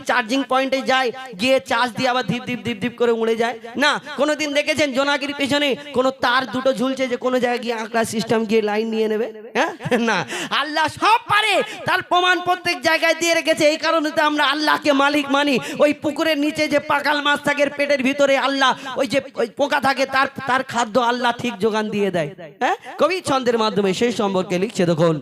চার্জিং পয়েন্টে যায়, গিয়ে চার্জ দিয়ে আবার ধীপ ধীপ ধীপ ধীপ করে উড়ে যায়? না। কোনোদিন দেখেছেন জোনাকির পিছনে কোনো তার দুটো ঝুলছে, যে কোনো জায়গায় গিয়ে আঁকড়া সিস্টেম গিয়ে লাইন নিয়ে নেবে? হ্যাঁ, না। আল্লাহ সব পারে, তার প্রমাণ প্রত্যেক জায়গায় দিয়ে রেখেছে। এই কারণে তো আমরা আল্লাহকে মালিক মানি। ওই পুকুরের নিচে যে পাকাল মাছ থাকে, পেটের ভিতরে আল্লাহ, ওই যে পোকা থাকে, তার খাদ্য আল্লাহ ঠিক যোগান দিয়ে দেয়। হ্যাঁ, কবি ছন্দের মাধ্যমে সেই সম্পর্কে লিখছে, দেখুন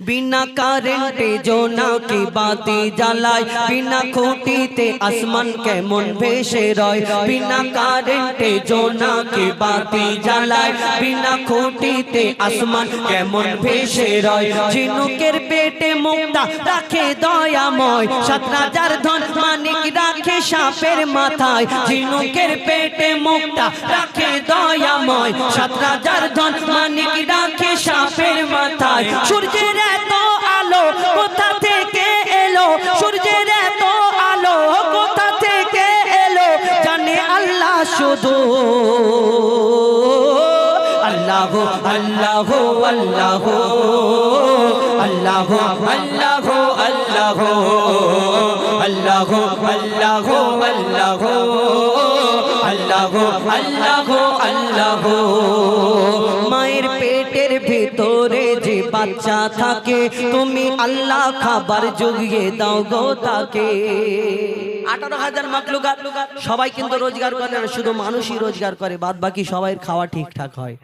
बिना कारेंटे जोनाकी बाती জ্বালায় बिना খুঁটিতে আসমান কেমন ভেসে রয় बिना কারেন্টে জোনাকি বাতি জ্বালায় बिना খুঁটিতে আসমান কেমন ভেসে রয় ঝিনুকের পেটে মুক্তা রাখে দয়াময় সাত রাজার ধন মানিক রাখে সাপের মাথায় ঝিনুকের পেটে মুক্তা রাখে দয়াময় সাত রাজার ধন মানিক রাখে সাপের মাথায় সূর্যের এত আলো কোথা থেকে এলো সূর্যের এত আলো কোথা থেকে এলো জানে আল্লাহ শুধু আল্লাহ আল্লাহ আল্লাহ আল্লাহ আল্লাহ আল্লাহ আল্লাহ আল্লাহ আল্লাহ আল্লাহ আল্লাহ আল্লাহ মায়ের পেটের ভিতরে যে বাচ্চা থাকে তুমি আল্লাহ খাবার জুগিয়ে দাও গো তাকে 18,000 মাখলুকাত সবাই কিন্তু রোজগার করে না শুধু মানুষই রোজগার করে বাদ বাকি সবাই খাওয়া ঠিকঠাক হয়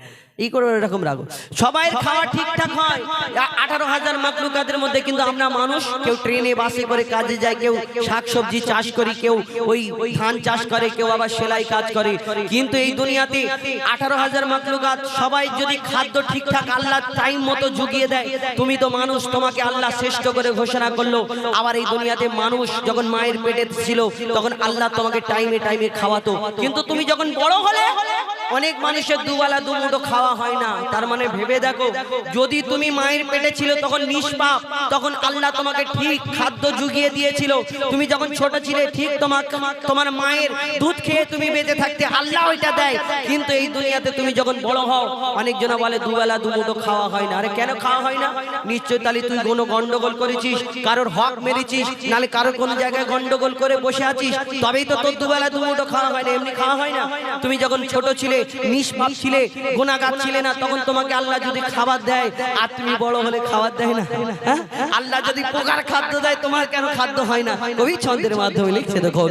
এই করে এরকম রাখো সবাই খাওয়া ঠিকঠাক হয় 18,000 মাখলুকাতের মধ্যে কিন্তু আমরা মানুষ কেউ ট্রেনে বাসে করে কাজে যায় কেউ শাকসবজি চাষ করে কেউ ওই ধান চাষ করে কেউ আবার সেলাই কাজ করে কিন্তু এই দুনিয়াতে 18,000 মাখলুকাত সবাই যদি খাদ্য ঠিকঠাক আল্লাহ টাইম মতো জুগিয়ে দেয় তুমি তো মানুষ তোমাকে আল্লাহ শ্রেষ্ঠ করে ঘোষণা করলো আবার এই দুনিয়াতে মানুষ যখন মায়ের পেটে ছিল তখন আল্লাহ তোমাকে টাইমে টাইমে খাওয়াতো কিন্তু তুমি যখন বড় হলে অনেক মানুষের দুবেলা দুমুঠো খাওয়া হয় না তার মানে ভেবে দেখো যদি তুমি মায়ের পেটে ছিল তখন নিষ্পাপ তখন আল্লাহ তোমাকে ঠিক খাদ্য জুগিয়ে দিয়েছিল তুমি যখন ছোট ছিলে ঠিক তোমার মায়ের দুধ খেয়ে তুমি বেঁচে থাকতে আল্লাহ ওইটা দেয় কিন্তু এই দুনিয়াতে তুমি যখন বড় হও অনেকজন বলে দুবেলা দুমুঠো খাওয়া হয় না আরে কেন খাওয়া হয় না নিশ্চয় তাহলে তুই কোনো গন্ডগোল করেছিস কারোর হক মেরেছিস নালে কারোর কোনো জায়গায় গন্ডগোল করে বসে আছিস তবেই তো তোর দুবেলা দুমুঠো খাওয়া হয় না এমনি খাওয়া হয় না তুমি যখন ছোট ছিলে নিষ্পাপ ছিলে গুনাহগার ছিলে না তখন তোমাকে আল্লাহ যদি খাবার দেয় আর তুমি বড় হলে খাবার দেয় না হ্যাঁ আল্লাহ যদি পোকার খাদ্য দেয় তোমার কেন খাদ্য হয় না কবি ছন্দের মাধ্যমে লিখছে দেখো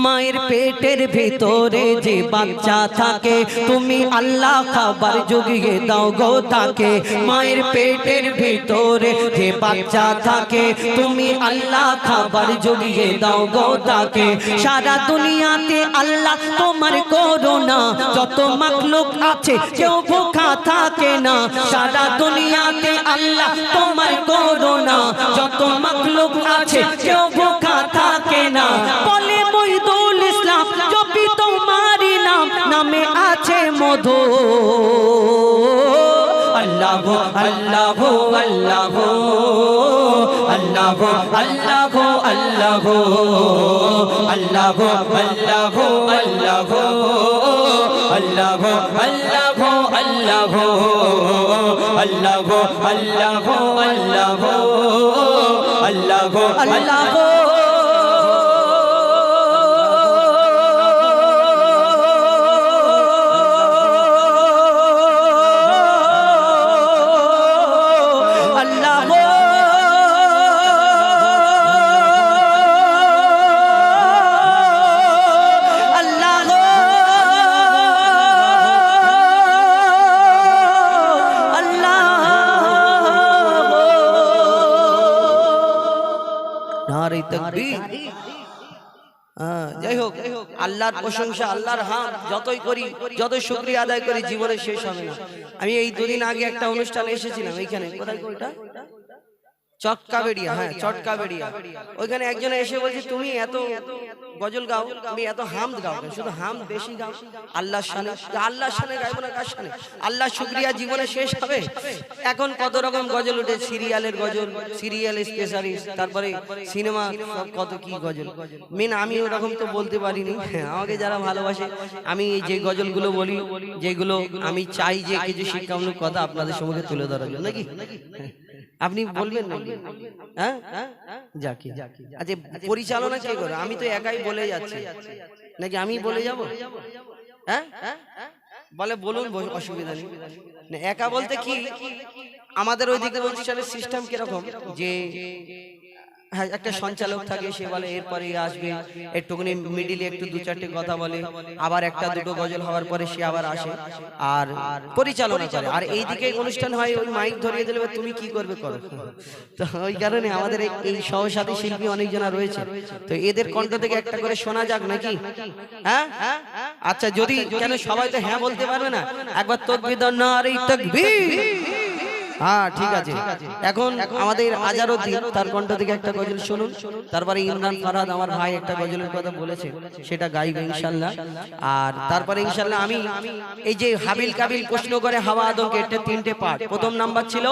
মায়ের পেটের ভিতরে যে বাচ্চা থাকে তুমি আল্লাহ খাবার জুগিয়ে দাও গো তাকে মায়ের পেটের ভিতরে যে বাচ্চা থাকে তুমি আল্লাহ খাবার জুগিয়ে দাও গো তাকে সারা দুনিয়াতে আল্লাহ তোমার করুণা যত মাখলুক আছে কেউ ভুখা থাকে না সারা দুনিয়াতে আল্লাহ তোমার করুণা যত মাখলুক আছে কেউ ভুখা থাকে না বলে মহিদুল ইসলাম জপি তোমারই নাম নামে আছে মধু আল্লাহ আল্লাহ আল্লাহ আল্লাহ আল্লাহ আল্লাহ আল্লাহ আল্লাহ আল্লাহ আল্লাহ আল্লাহ আল্লাহ আল্লাহ আল্লাহ আল্লাহ আল্লাহ আল্লাহ যাই হোক আল্লাহর প্রশংসা আল্লাহর হামদ যতই করি যত শুকরিয়া আদায় করি জীবনে শেষ হবে না আমি এই দুদিন আগে একটা অনুষ্ঠানে এসেছিলাম এইখানে কোথায় কোনটা চটকাবেড়িয়া হ্যাঁ চটকাবেড়িয়া ওইখানে একজন এসে বলছে তুমি এত গজল গাও তুমি এত হামদ গাও শুধু হামদ বেশি গাও আল্লাহর শানে আল্লাহর শানে গাইবো না কার শানে আল্লাহ শুকরিয়া জীবনে শেষ হবে এখন কত রকম গজল উঠে সিরিয়ালের গজল সিরিয়াল স্পেশালিস্ট তারপরে সিনেমা সব কত কি গজল মেন আমি ওরকম তো বলতে পারিনি আমাকে যারা ভালোবাসে আমি যে গজলগুলো বলি যেগুলো আমি চাই যে কিছু শিক্ষামূলক কথা আপনাদের সম্মুখে তুলে ধরার জন্য নাকি আপনি বলবেন নাকি হ্যাঁ যাকি আচ্ছা পরিচালনা কে করে আমি তো একাই বলে যাচ্ছি নাকি আমি বলে যাব হ্যাঁ বলে বলুন অসুবিধা নেই না একা বলতে কি আমাদের ওইদিকে অনুষ্ঠানের সিস্টেম কিরকম যে হ্যাঁ, একটা সঞ্চালক থাকে, সে বলে এরপরে আসবে, একটুখানি মিডিলে একটু দু চারটে কথা বলে, আবার একটা দুটো গজল হওয়ার পরে সে আবার আসে আর পরিচালনা করে। আর এইদিকে অনুষ্ঠান হয়, ওই মাইক ধরিয়ে দিলে তুমি কি করবে করো। তো ওই কারণে আমাদের এই সহসাথী শিল্পী অনেকজনা রয়েছে, তো এদের কণ্ঠ থেকে একটা করে শোনা যাক নাকি? হ্যাঁ আচ্ছা, যদি কেন সবাই তো হ্যাঁ বলতে পারবে না, একবার তাকবীর দাও, নারে তাকবীর। হ্যাঁ ঠিক আছে, এখন আমাদের আজারউদ্দিন তার কণ্ঠ থেকে একটা গজল শুনুন, তারপরে ইমরান ফারহাদ আমার ভাই একটা গজলের কথা বলেছে, সেটা গাইবে ইনশাআল্লাহ। আর তারপরে ইনশাআল্লাহ আমি এই যে হাবিল কাবিল প্রশ্ন করে হাওয়া আদমকে, এটা তিনটে পার্ট। প্রথম নাম্বার ছিল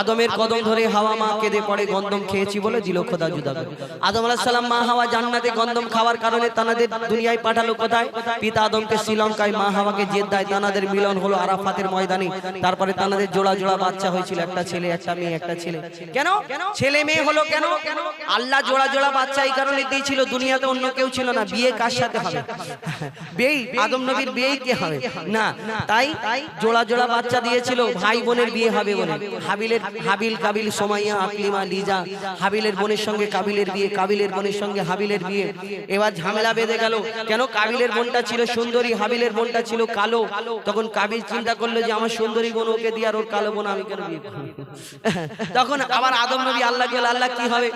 আদমের কদম ধরে হাওয়া মা কেঁদে পড়ে, গন্ধম খেয়েছি বলে দিল খোদা জুদা করে। আদম আলাইহিস সালাম মা হাওয়া জান্নাতে গন্ধম খাওয়ার কারণে তানাদের দুনিয়ায় পাঠালো কোথায়? পিতা আদমকে শ্রীলঙ্কায়, মা হাওয়াকে জেদ্দায়, তানাদের মিলন হলো আরাফাতের ময়দানে। তারপরে তানাদের জোড়া জোড়া বাচ্চা হয়েছিল, একটা ছেলে একটা মেয়ে, একটা ছেলে। কেন ছেলে মেয়ে হলো? কেন আল্লাহ জোড়া জোড়া বাচ্চা এই কারণে দিয়েছিল, দুনিয়াতে অন্য কেউ ছিল না। বিয়ে কার সাথে হবে? বিয়ে আদম নবীর বিয়ে কে হবে? না, তাই জোড়া জোড়া বাচ্চা দিয়েছিল, ভাই বোনের বিয়ে হবে বলে। হাবিল কাবিল, সোমাইয়া আকলিমা লিজা, হাবিলের বোনের সঙ্গে কাবিলের বিয়ে, কাবিলের বোনের সঙ্গে হাবিলের বিয়ে। এবার ঝামেলা বেঁধে গেল, কেন? কাবিলের বোনটা ছিল সুন্দরী, হাবিলের বোনটা ছিল কালো। তখন কাবিল চিন্তা করলো যে আমার সুন্দরী বোন ওকে দিয়ে আর ওর কালো বোন আমি কেন বিয়ে? তখন আবার আদম নবী আল্লাহ বলে, আল্লাহ কি হবে?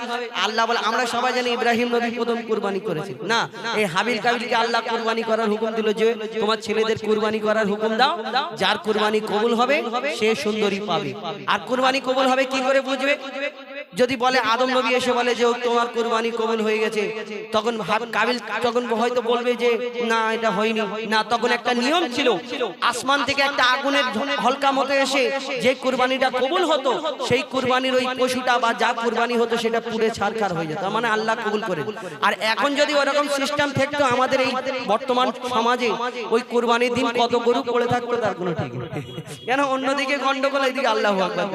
আল্লাহ বলে, আমরা সবাই জানি ইব্রাহিম নবী প্রথম কুরবানি করেছেন না, এই হাবিল কাবিলকে আল্লাহ কুরবানি করার হুকুম দিল যে তোমার ছেলেদের কুরবানি করার হুকুম দাও, যার কুরবানি কবুল হবে সে সুন্দরী পাবে। আর কুরবানি কবুল হবে কি করে বুঝবে? যদি বলে আদম নবী এসে বলে যে তোমার কুরবানি কবুল হয়ে গেছে, তখন কাবিল তখন হয়তো বলবে যে না এটা হয়নি। না, তখন একটা নিয়ম ছিল, আসমান থেকে একটা আগুনের হলকা মতো এসে যে কুরবানিটা কবুল হতো, সেই কুরবানির ওই পশুটা বা যা কুরবানি হতো সেটা পুড়ে ছারখার হয়ে যেত, মানে আল্লাহ কবুল করে। আর এখন যদি ওরকম সিস্টেম থাকতো আমাদের এই বর্তমান সমাজে, ওই কুরবানির দিন কত গরু পড়ে থাকতো তার কোনো ঠিক নেই। কেন? অন্যদিকে গন্ডগোল, এইদিকে আল্লাহু আকবার।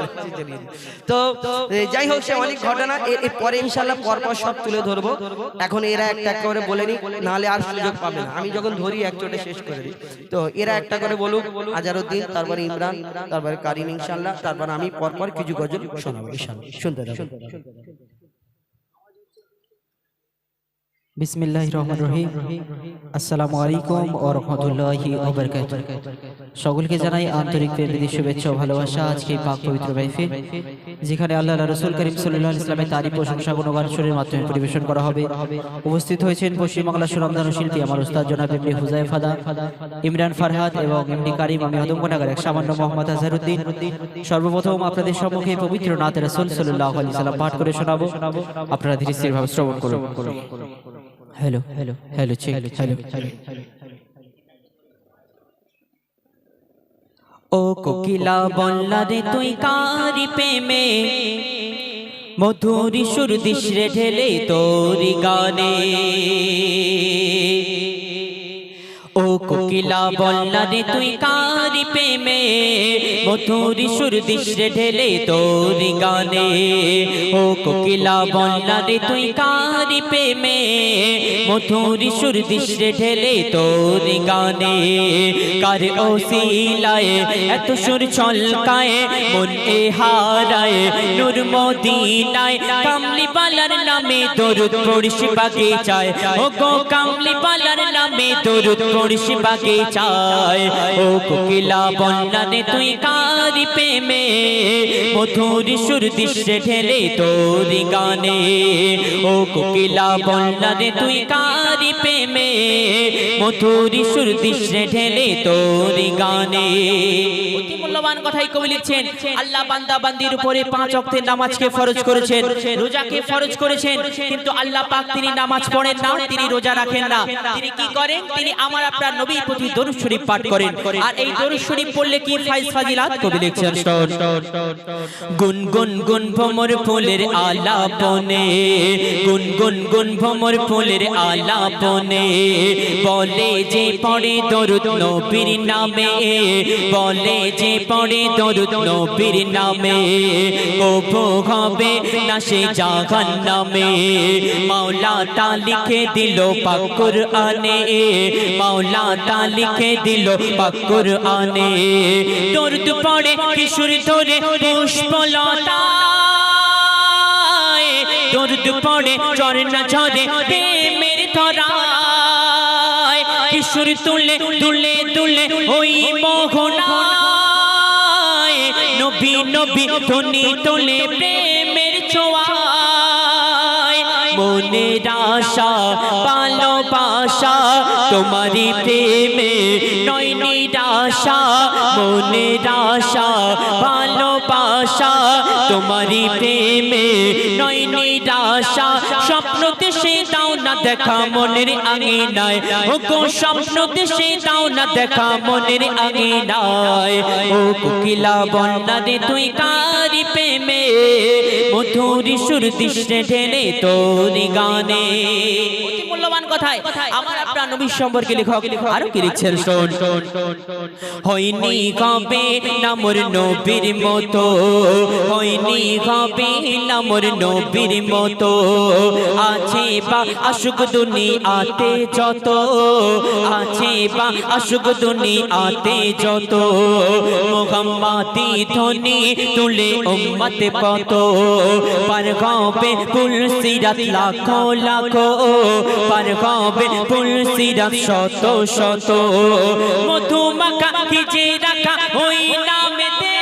তো যাই হোক, সে অনেক ঘটনা এর পরে ইনশাআল্লাহ পরপর সব তুলে ধরবো। এখন এরা একটা একটা করে বলে নি, নাহলে আর সুযোগ পাবে না। আমি যখন ধরি এক চোটে শেষ করে দিই। তো এরা একটা করে বলুক, আজারউদ্দিন, তারপরে ইমরান, তারপরে কারিম ইনশাআল্লাহ, তারপর আমি পরপর কিছু গজল শোনাবো ইনশাআল্লাহ। শুনতে থাকুন। বিসমিল্লাহির রহমানির রহিম। আসসালামু আলাইকুম ওয়া রাহমাতুল্লাহি ওয়া বারাকাতুহু। সকলকে জানাই আন্তরিক প্রীতি, শুভেচ্ছা ও ভালোবাসা। আজকে পাক পবিত্র মাহফিল, যেখানে আল্লাহর রাসূল করিম সাল্লাল্লাহু আলাইহি ওয়াসাল্লামের তারিফ প্রশংসা গুণগান সুরের মাধ্যমে পরিবেশন করা হবে। উপস্থিত হয়েছেন পশ্চিম বাংলার সুনামধন্য শিল্পী আমার উস্তাদ জনাব এমডি হুযায়ফা, ইমরান ফারহাদ এবং এমডি কারিম। আমি আদমগণাগার এক সামান্য মোহাম্মদ আজহারউদ্দিন। সর্বপ্রথম আপনাদের সম্মুখে পবিত্র নাতে রাসূল সাল্লাল্লাহু আলাইহি ওয়াসাল্লাম পাঠ করে শোনাবো, আপনারা ধীরে স্থিরভাবে শ্রবণ করুন। Hello hello hello check, hello. ও কোকিলা বল্লা রে তুই কারি প্রেমে, মধুর সুর দিস রে ঢেলে তোরি গানে। ও কোকিলা বল্লা রে তুই কারি প্রেমে, মধুর সুর দিস রে ঢেলে তোরি গানে। ও কোকিলা বল্লা রে তুই কারি প্রেমে, মধুর সুর দিস রে ঢেলে তোরি গানে। কার ওসিলায় এত সুর ছলকায়, মন এ হারায় নূর মদিনায়। কামলি বালার নামে দরুদ পড়িস বাগিচায়, ও গো কামলি বালার নামে দরুদ পড়িস বাগিচায়। ও কোকিলা বল্লা রে তুই কারি প্রেমে, মধুর সুর দিস রে ঢেলে তোরি গানে। ও কোকিলা বল্লা রে তুই কারি প্রেমে, মধুর সুর দিস রে ঢেলে তোরি গানে। অতি মূল্যবান কথাই কবি লিখছেন, আল্লাহ বান্দা বান্দির উপরে 5 ওয়াক্তের নামাজকে ফরজ করেছেন, রোজাকে ফরজ করেছেন, কিন্তু আল্লাহ পাক তিনি নামাজ পড়েন না, তিনি রোজা রাখেন না। তিনি কি করেন? তিনি আমার আপনার নবীর প্রতি দরুদ শরীফ পাঠ করেন। আর এই দরুদ শরীফ পড়লে কি ফাইজ ফাজিলাত কবি লিখছেন, গুন গুন গুন ভমর ফুলের আলাপনে, গুন গুন গুন ভমর ফুলের আলাপনে। বলে যে পড়ে দরুদ নবীর নামে, বলে যে পড়ে দরুদ নবীর নামে, কবু হবে না সে জাহান্নামে। মাওলা তা লিখে দিল পাক কুরআনে, মাওলা তা লিখে দিল পাক কুরআনে। দরুদ পড়ে কিশোর ধরে পুষ্পলতা, দরুদ পড়ে ঝরনা ঝরে প্রেমের ধরায় কিশোর তুলে তুলে তুলে ওই মোহনায় নবী নবী ধ্বনি তোলে প্রেমের ছোঁয়ায় মনের আশা ভালোবাসা তোমারই প্রেমে নয় নিরাশা মনের আশা ভালোবাসা তোমারই প্রেমে নয় নিরাশা স্বপ্ন দেশে দাও না দেখা মনের আঙিনায় ও গো স্বপ্ন দেশে দাও না দেখা মনের আঙিনায় ও কোকিলা বন্যারে তুই কারি প্রেমে মধুর সুর দৃশ্যে ঢেলে তোরি গানে অতি মূল্যবান কথায় আমার আপনার নবী সম্পর্কে লেখক আরো কি লিখছেন শোন হয়নি কবে নামর নবীর মতো হয়নি কবে নামর নবীর মতো আছে বা আশুক দুনিয়াতে যত আছে বা আশুক দুনিয়াতে যত মুহাম্মাদি ধ্বনি তুলে উম্মত পত পার হবে ফুল সিরাত লাখো লাখো পার হবে ফুল সিরাত শত শত মধু মাখা ভিজে রাখা ওই নামেতে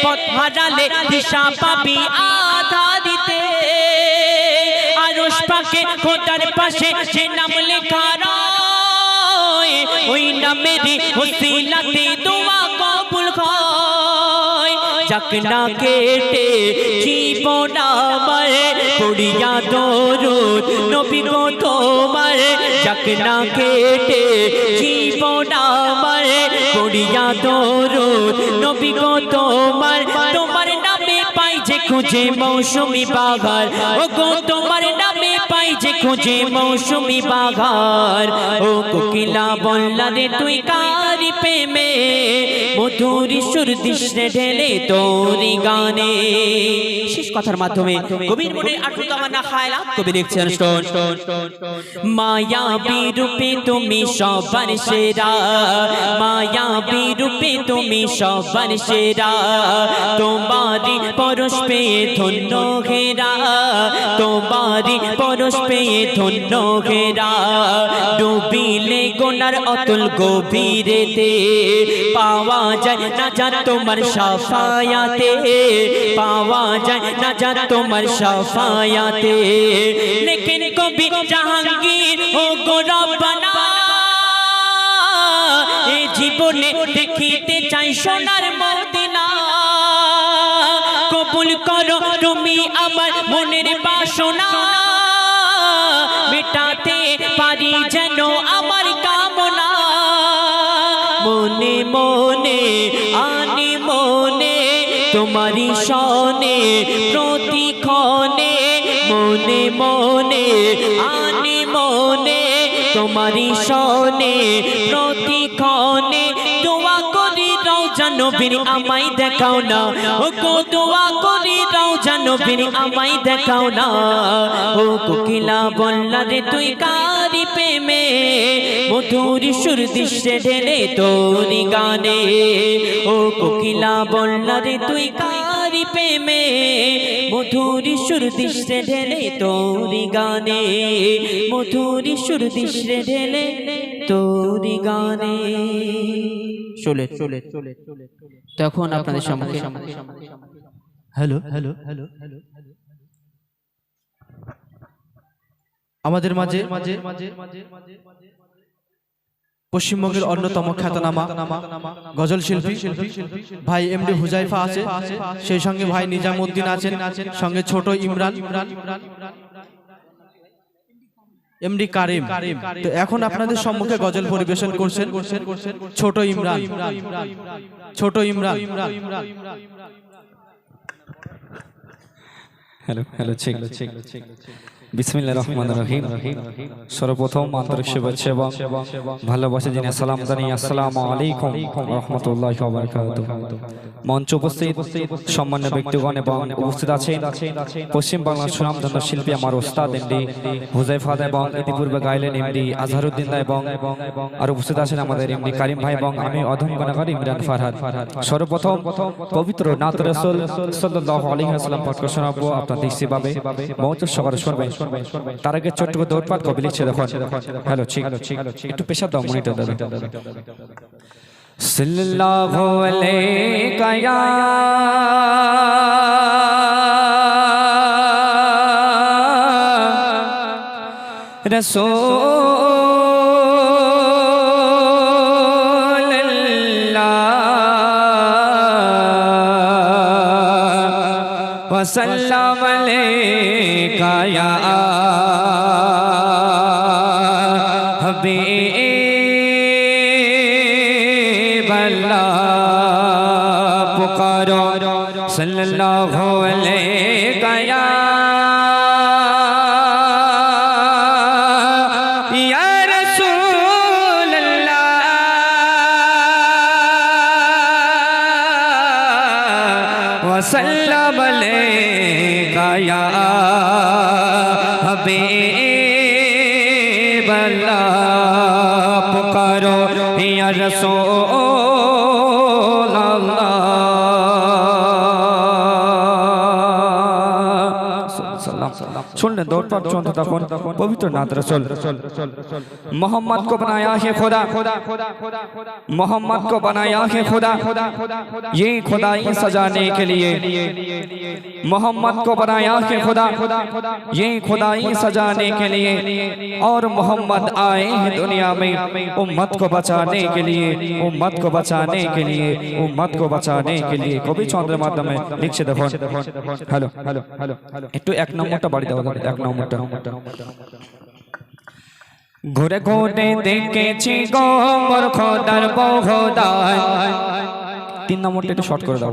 পথ হারালে দিশা পাবি আধারিতে আরশ পাকে খোদার পাশে যে নাম লেখা রয় ওই নামেরই ওসিলাতে দোয়া কবুল হয় যাক না কেটে জীবন আমার পড়িয়া দরুদ নবী গো তোমার যাক না কেটে জীবন আমার পড়িয়া দরুদ নবী গো তোমার তোমার নামে পাই যে খুঁজে মৌসুমি বাগার ও গো তোমার নামে পাই যে খুঁজে মৌসুমি বাগার ও কোকিলা বললা রে তুই কারি প্রেমে মধুর সুর দৃশ্যে ঢেলে তোরি গানে শেষ কথার মাধ্যমে কবির মনে আটুতামানা খায়লাত কবি লিখছেন শোন মায়াবী রূপে তুমি সবার সেরা মায়াবী রূপে তুমি সবার সেরা তোমারি পরশ পেয়ে ধন্য ঘেরা তোমারি পরশ পেয়ে ধন্য ঘেরা ডুবিলে গোনার অতুল গভীরেতে পাওয়া যায় না যা তোমার সাফায়াতে পাওয়া যায় না যা তোমার সাফায়াতে লেকিন কবি জাহাঙ্গীর ও গো রব্বানা এই জীবনে দেখিতে চাই সোনার মদিনা কবুল করো তুমি আমার মনের বাসনা মেটাতে পারি যেন আমার কামনা মনে মনে আনি মনে তোমারি সনে প্রতিক্ষণে মনে মনে আনি মনে তোমারি সনে প্রতিক্ষণে দোয়া করি রওজা নবীর আমায় দেখাও না ও গো দোয়া করি রওজা নবীর আমায় দেখাও না ও কোকিলা বললা রে তুই কারি প্রেমে মধুর সুর দৃশ্যে ঢেলে তোরি গানে ও কোকিলা বললা রে তুই কারি প্রেমে মধুর সুর দৃশ্যে ঢেলে তোরি গানে মধুর সুর দৃশ্যে ঢেলে তোরি গানে চলে চলে চলে তখন আপনাদের সম্মুখে হ্যালো হ্যালো হ্যালো হ্যালো আমাদের মাঝে পশ্চিমবঙ্গের অন্যতম খ্যাতনামা গজল শিল্পী ভাই এমডি হুজাইফা আছে সেই সঙ্গে ভাই নিজামউদ্দিন আছেন সঙ্গে ছোট ইমরান এমডি কারিম তো এখন আপনাদের সম্মুখে গজল পরিবেশন করছেন ছোট ইমরান হ্যালো হ্যালো চেক বিসমিল্লাহির রহমানির রহিম। সর্বপ্রথম আন্তরিক শুভেচ্ছা এবং ভালোবাসা জানিয়ে সালাম জানিয়ে আসসালামু আলাইকুম ওয়া রাহমাতুল্লাহি ওয়া বারাকাতুহু। মঞ্চ উপস্থিত সম্মানীয় ব্যক্তিগণ এবং উপস্থিত আছেন পশ্চিম বাংলার সুনামধন্য শিল্পী আমার ওস্তাদ এমডি হুজাইফা দা এবং ইতিপূর্বে গাইলেন এমডি আজহারউদ্দিন দা এবং আর উপস্থিত আছেন আমাদের এমডি কারিম ভাই এবং আমি অধম গুণাগার ইমরান ফারহাদ। সর্বপ্রথম পবিত্র নাত রাসূল সাল্লাল্লাহু আলাইহি ওয়াসাল্লাম পাঠ করে শোনাবো, আপনার দৃষ্টি পাবে মহজুদ সবার শুনবেন। তার আগে ছোট্ট করে দৌড়পাট কবি লিখছে দেখুন। হ্যালো ঠিক একটু পেশাব দাও মনিটর দাও। সাল্লাল্লাহু আলাইকা ইয়া রাসূলুল্লাহ ওয়া সাল্লাম আলাইকা ইয়া হাবিবাল্লাহ পুকারো সাল্লাল্লাহু আলাইকা ইয়া وسلم عليك يا حبيب الله पुकारो या रसूल अल्लाह। শুনলেন দৌড়পাট চলতে তখন পবিত্র নাত রাসূল मोहम्मद को बनाया है खुदा, मोहम्मद को बनाया है खुदा, ये खुदाई सजाने के लिए। मोहम्मद को बनाया है खुदा, ये खुदाई सजाने के लिए। और मोहम्मद आए हैं दुनिया में उम्मत को बचाने के लिए, उम्मत को बचाने के लिए, उम्मत को बचाने के लिए। कवि चंद्र माध्यमे लिखছে দেখুন। হ্যালো একটু এক নম্বরটা বাড়ি দাও, এক নম্বরটা। ঘুরে ঘুরে দেখেছি গো মোর খোদার বহুদান। তিন নম্বরটা একটু শর্ট করে দাও।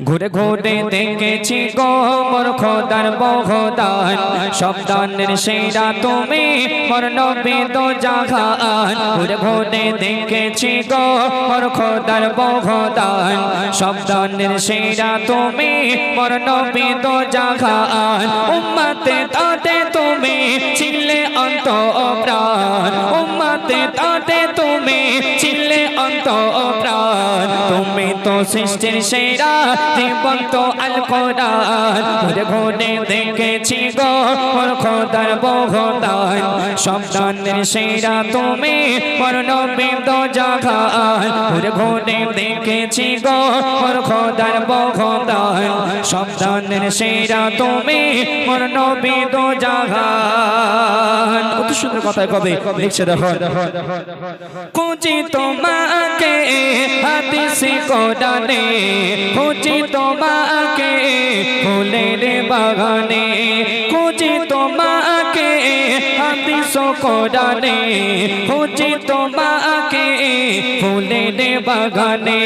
ঘুরে ঘুরে দেখেছি গো মোর খোদার বহুদান। সব দানের সেরা তুমি মোর নবী দো জাহান। ঘুরে ঘুরে দেখেছি গো মোর খোদার বহুদান। সব দানের সেরা তুমি মোর নবী দো জাহান। উম্মতে তাতে তুমি ছিলে অন্তঃপ্রাণ, উম্মতে তাতে তুমি ছিলে অন্তঃপ্রাণ। তুমি তো সৃষ্টির সেরা জীবন্ত আল কোরআন। ঘুরে ঘুরে দেখেছি গো মোর খোদার বহুদান। সব দানের সেরা তুমি মোর নবী দো জাহান। ঘুরে ঘুরে দেখেছি গো মোর খোদার বহুদান। সব দানের সেরা তুমি মোর নবী দো জাহান। কত সুন্দর কথা কবে লিখছে দেখুন। খুঁজি তোমাকে হাদিসে কোরআনে, খুঁজি তোমাকে ফুলের বাগানে। খুঁজি তোমাকে হাদিস কোরআনে, খুঁজি তোমাকে ফুলের বাগানে।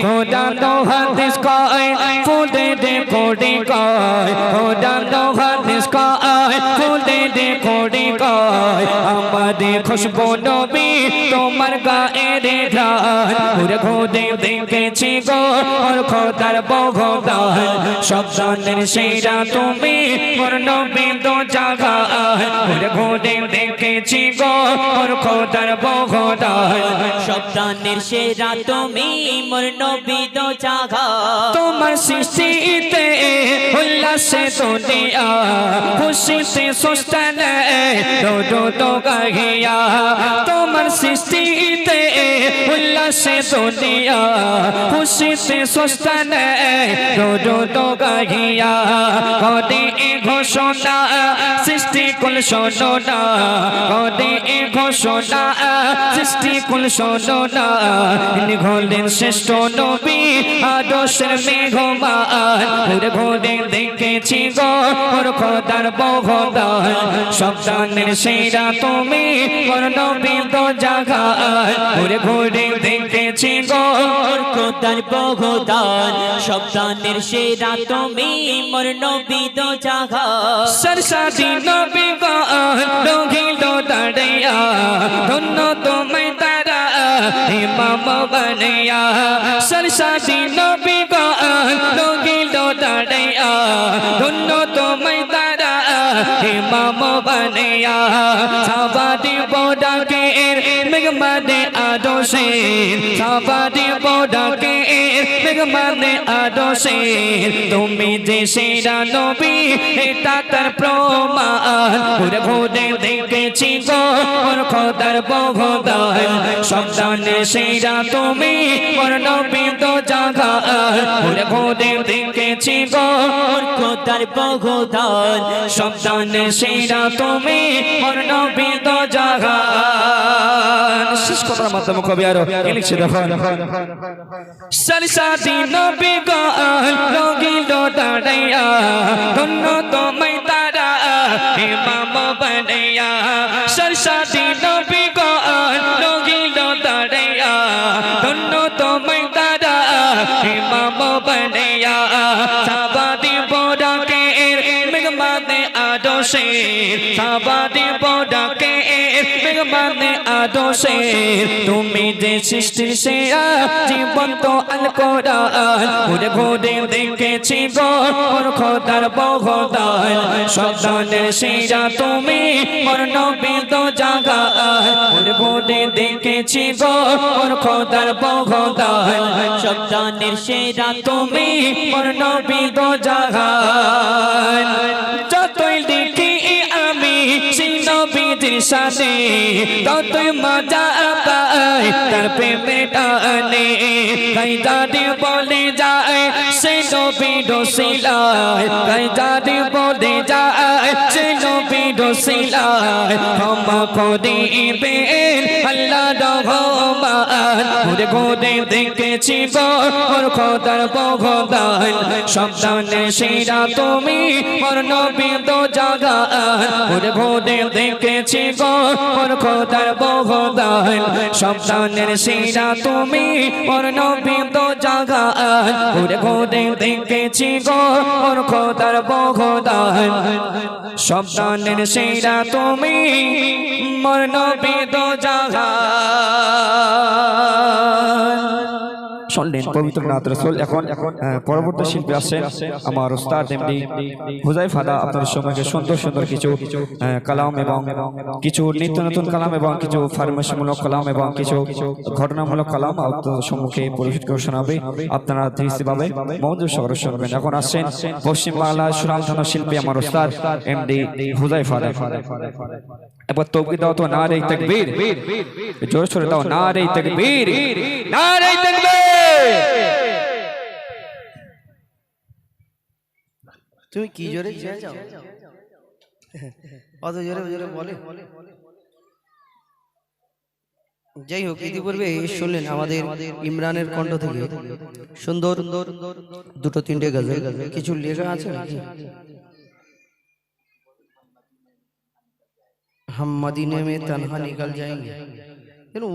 কোরআন ও হাদিস কয় ফুলের কোড়ি কয়, কোরআন ও হাদিস কয় ফুলের কোড়ি কয়। আমাদের খুশবু নবী তোমার গায়ের ঘ্রাণ। ঘুরে ঘুরে দেখেছি গো মোর খোদার বহুদান। সব দানের সেরা তুমি মোর নবী দো জাহান। ঘুরে ঘুরে দেখেছি গো মোর খোদার বহুদান। সব দানের সেরা তুমি মোর নবী দো জাহান। তোমার সৃষ্টিতে উল্লাসে দুনিয়া, খুশিতে সুস্তানে দো দো গাহিয়া। তোমার সৃষ্টিতে উল্লাসে দুনিয়া, খুশিতে সুস্তানে দো দো গাহিয়া। কদে এ ঘোষণা সৃষ্টি কুল শোনো না, কদে এ ঘোষণা সৃষ্টি কুল শোনো না। ইনি হলেন শ্রেষ্ঠ নবী আদর্শের মেঘমান। ঘুরে ঘুরে দেখেছি গো মোর খোদার বহুদান। সব দানের সেরা তুমি মোর নবী দো জাহান। ঘুরে ঘুরে ঘুরে দেখেছি গো খোদার বহুদান সব দানের সেরা তুমি মোর নবী দো জাহান सरसादी नबी को लोगिलो दड़िया दोनों तुम्हें तारा इमाम बनया सरसादी नबी को लोगिलो दड़िया दोनों तुम्हें तारा इमाम बनया साबादी बोड़ा के मेघमाने आदो से साबादी बोड़ा के मेघमाने आदो से तुम्हें जैसे नबी এটা তার প্রমাণ ঘুরে ঘুরে দেখেছি গো মোর খোদার বহুদান সন্তানে সেরা তুমি মোর নবী দো জাহান ঘুরে ঘুরে দেখেছি গো মোর খোদার বহুদান সন্তানে সেরা তুমি মোর নবী দো জাহান শেষ কথার মাধ্যমে কবি আরো লিখছে দেখো सरसादी नबी को लोगिलो दड़िया दोनों तुम्हें तारा इमाम बनया सरसादी नबी को लोगिलो दड़िया दोनों तुम्हें तारा इमाम बनया साबादी बोड़ा के मेघमाने आदो से साबादी बोड़ा के मेघमाने आदो से तुम्हें जे सृष्टि से জীবন তো আল কোরআন ঘুরে ঘুরে দেখেছি গো মোর খোদার বহুদান সন্তানের সেরা তুমি মোর নবী দো জাহান ঘুরে ঘুরে দেখেছি গো মোর খোদার বহুদান সন্তানের সেরা তুমি মোর নবী দো জাহান যতই দেখি আমি সেই নবীর সাথে ততই মজা পাই তার প্রেমে টানে কই দাদি বলে যায় সে নবী রসিলায় কই দাদি বলে যায় সে নবী রসিলায় ক্ষমা করিবেন আল্লাহ রহমান ঘুরে ঘুরে দেখেছি গো মোর খোদার বহুদান সন্তানের সেরা তুমি মোর নবী দো জাহান ঘুরে ঘুরে দেখেছি গো মোর খোদার বহুদান সন্তানের সেরা তুমি মোর নবী দো জাহান ঘুরে ঘুরে দেখেছি গো মোর খোদার বহুদান সন্তানের সেরা তুমি মোর নবী দো জাহান শুনলেন পবিত্র নাত রাসূল। এখন পরবর্তী শিল্পী আসছেন আমার উস্তাদ এমডি হুযায়ফা দা আপনাদের সম্মুখে সুন্দর সুন্দর কিছু কালাম এবং কিছু নিত্য নতুন কালাম এবং কিছু ফার্মেসিমূলক কালাম এবং কিছু ঘটনামূলক কালাম আপনাদের সম্মুখে পরিবেশন করে শোনাবে। আপনারা দৃষ্টিভাবে মনোযোগ সহকারে শুনবেন। এখন আসছেন পশ্চিম বাংলার সুনামধন্য শিল্পী আমার উস্তাদ এমডি হুযায়ফা দা। এবার তাকবীর দাও তো, নারে তাকবীর, জোরে জোরে দাও, নারে তাকবীর, নারে তাকবীর। তুমি কি জোরে চেঁচাও, অত জোরে জোরে বলে। যাই হোক, ইতিপূর্বে শুনলেন আমাদের ইমরানের কণ্ঠ থেকে সুন্দর দুটো তিনটে গজল। কিছু লেখা আছে নাকি? हम मदीने में तन्हा निकल जाएंगे।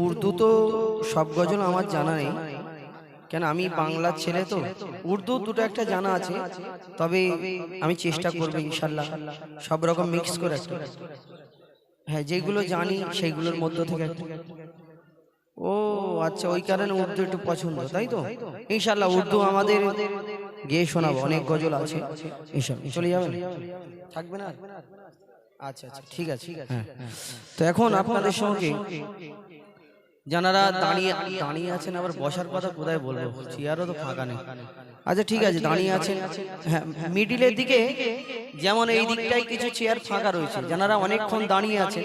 উর্দু তো সব গজল আমার জানা নেই, কেন আমি বাংলার ছেলে তো। উর্দু দুটো একটা জানা আছে, তবে আমি চেষ্টা করবো ইনশাল্লাহ সব রকম মিক্স করে একটা। হ্যাঁ, যেগুলো জানি সেইগুলোর মধ্যে থেকে একটা। ও আচ্ছা, ওই কারণে উর্দু একটু পছন্দ, তাই তো? ইনশাল্লাহ উর্দু আমাদের গেয়ে শোনাবো, অনেক গজল আছে ইনশাল্লাহ। চলে যাবেন, থাকবে না? আচ্ছা আচ্ছা, ঠিক আছে। তো এখন আপনাদের সঙ্গে যারা দাঁড়িয়ে আছেন, আবার বসার কথা কোথায় বলবো, চেয়ারও তো ফাঁকা নেই। আচ্ছা ঠিক আছে, দাঁড়িয়ে আছেন, হ্যাঁ মিডিলের দিকে, যেমন এই দিকটায় কিছু চেয়ার ফাঁকা রয়েছে। যারা অনেকক্ষণ দাঁড়িয়ে আছে,